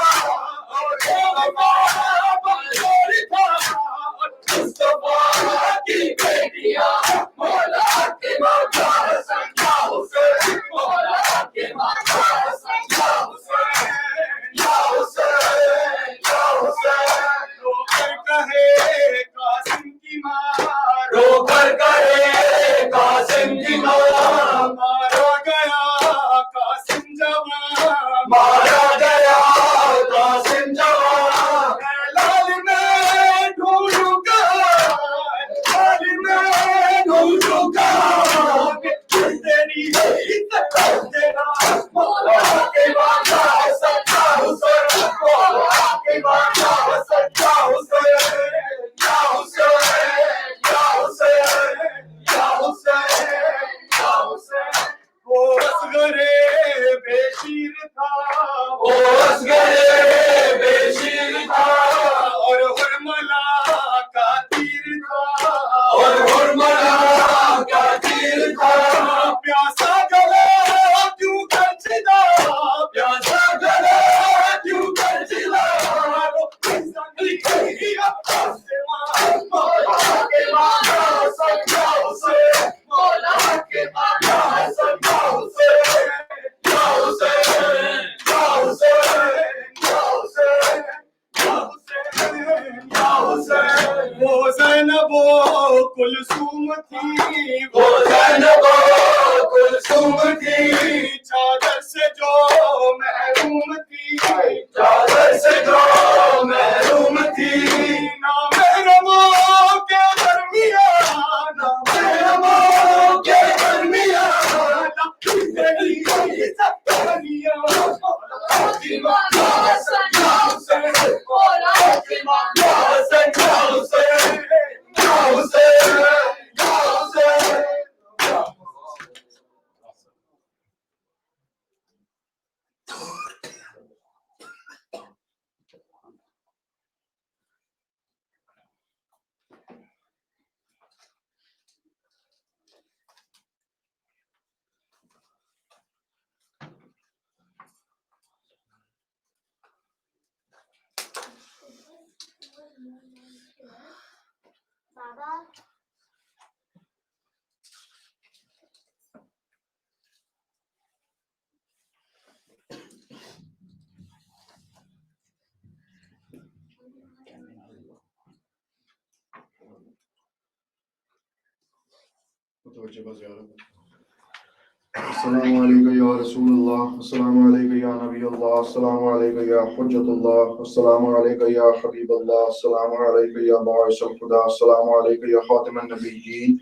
S2: کلثوم تھی،
S7: وہ زینب کلثوم تھی،
S2: چادر سے جو محروم تھی،
S7: چادر سے جو محروم تھی،
S2: نامحرموں کے درمیان،
S7: محرموں کے درمیان،
S2: فاطمہ
S7: یا حسن یا حسین، مولا فاطمہ یا حسن یا حسین، یا حسین یا حسین.
S8: السلام علیکم یا رسول اللہ، السلام علیکم یا نبی اللہ، السلام علیکم یا حجت اللہ، السلام علیکم یا حبیب اللہ، السلام علیکم یا باعث الخدا، السلام علیکم یا خاتم النبیین،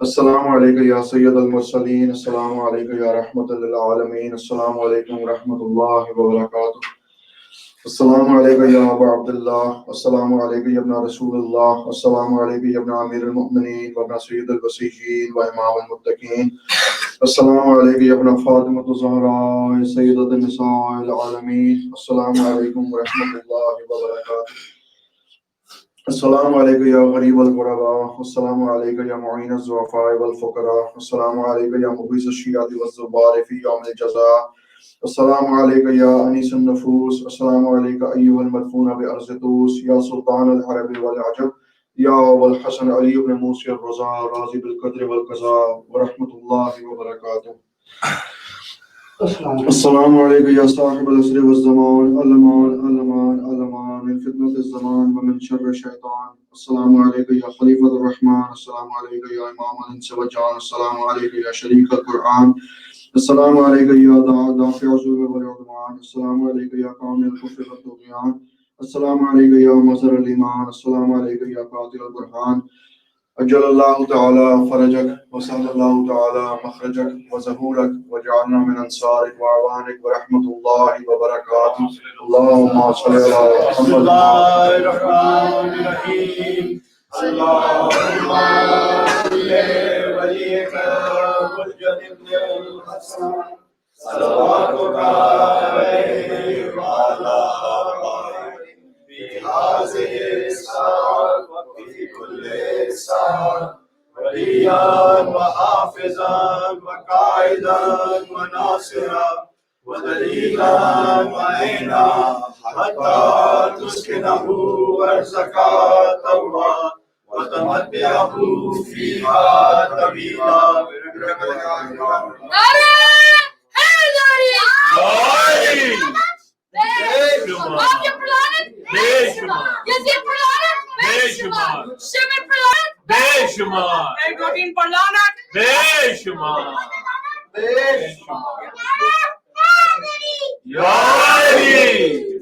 S8: السلام علیکم یا سید المرسلین، السلام علیکم یا رحمت للعالمین، السلام علیکم ورحمۃ اللہ وبرکاتہ. السلام علیکم یا ابا عبداللہ، السلام علیکم یا ابن رسول اللہ، السلام علیکم یا ابن امیر المؤمنین و ابن سید الوصیین و امام المتقین، السلام علیکم یا ابن فاطمۃ الزہراء سیدۃ النساء العالمین، السلام علیکم ورحمۃ اللہ وبرکاتہ. السلام علیکم یا غریب الغرباء، السلام علیکم یا معین الضعفاء والفقراء، السلام علیکم یا مغیث الشیعۃ والزبار فی یوم الجزاء، السلام علیکم یا انیس النفوس، السلام علیکم ایھا المدفون بارض طوس، یا سلطان العرب والعجم، یا والحسن علی بن موسی الرضا راضی بالقدر والقضاء ورحمۃ اللہ وبرکاتہ. السلام علیکم یا صاحب العصر والزمان، الامان الامان الامان من فتنة الزمان ومن شر الشیطان. السلام علیکم یا خلیفۃ الرحمن، السلام علیکم یا امام الانس والجان، السلام علیکم یا شریک القرآن، السلام علیکم یا دافع الظلم والعدوان، السلام علیکم یا کامل الکفر والطغیان، السلام علیکم یا مظہر الایمان، السلام علیکم یا قاطع البرہان. اجل اللہ تعالی فرجک وسهل اللہ تعالی مخرجک وظہورک وجعلنا من انصارک واعوانک ورحمۃ اللہ وبرکاتہ. اللہم صل علی محمد.
S2: بسم اللہ الرحمن الرحیم. اللہم صل ولیک حجت ابن الحسن صلواتک علیہ وعلی آلہ فی ہذہ الساعۃ وفی کل ساعۃ ولیا وحافظا وقائدا وناصرا ودلیلا معینا حتی تسکنہ ارضک طوعا وتمتعہ فیہا طویلا.
S7: بے شمار بے شمار یا علی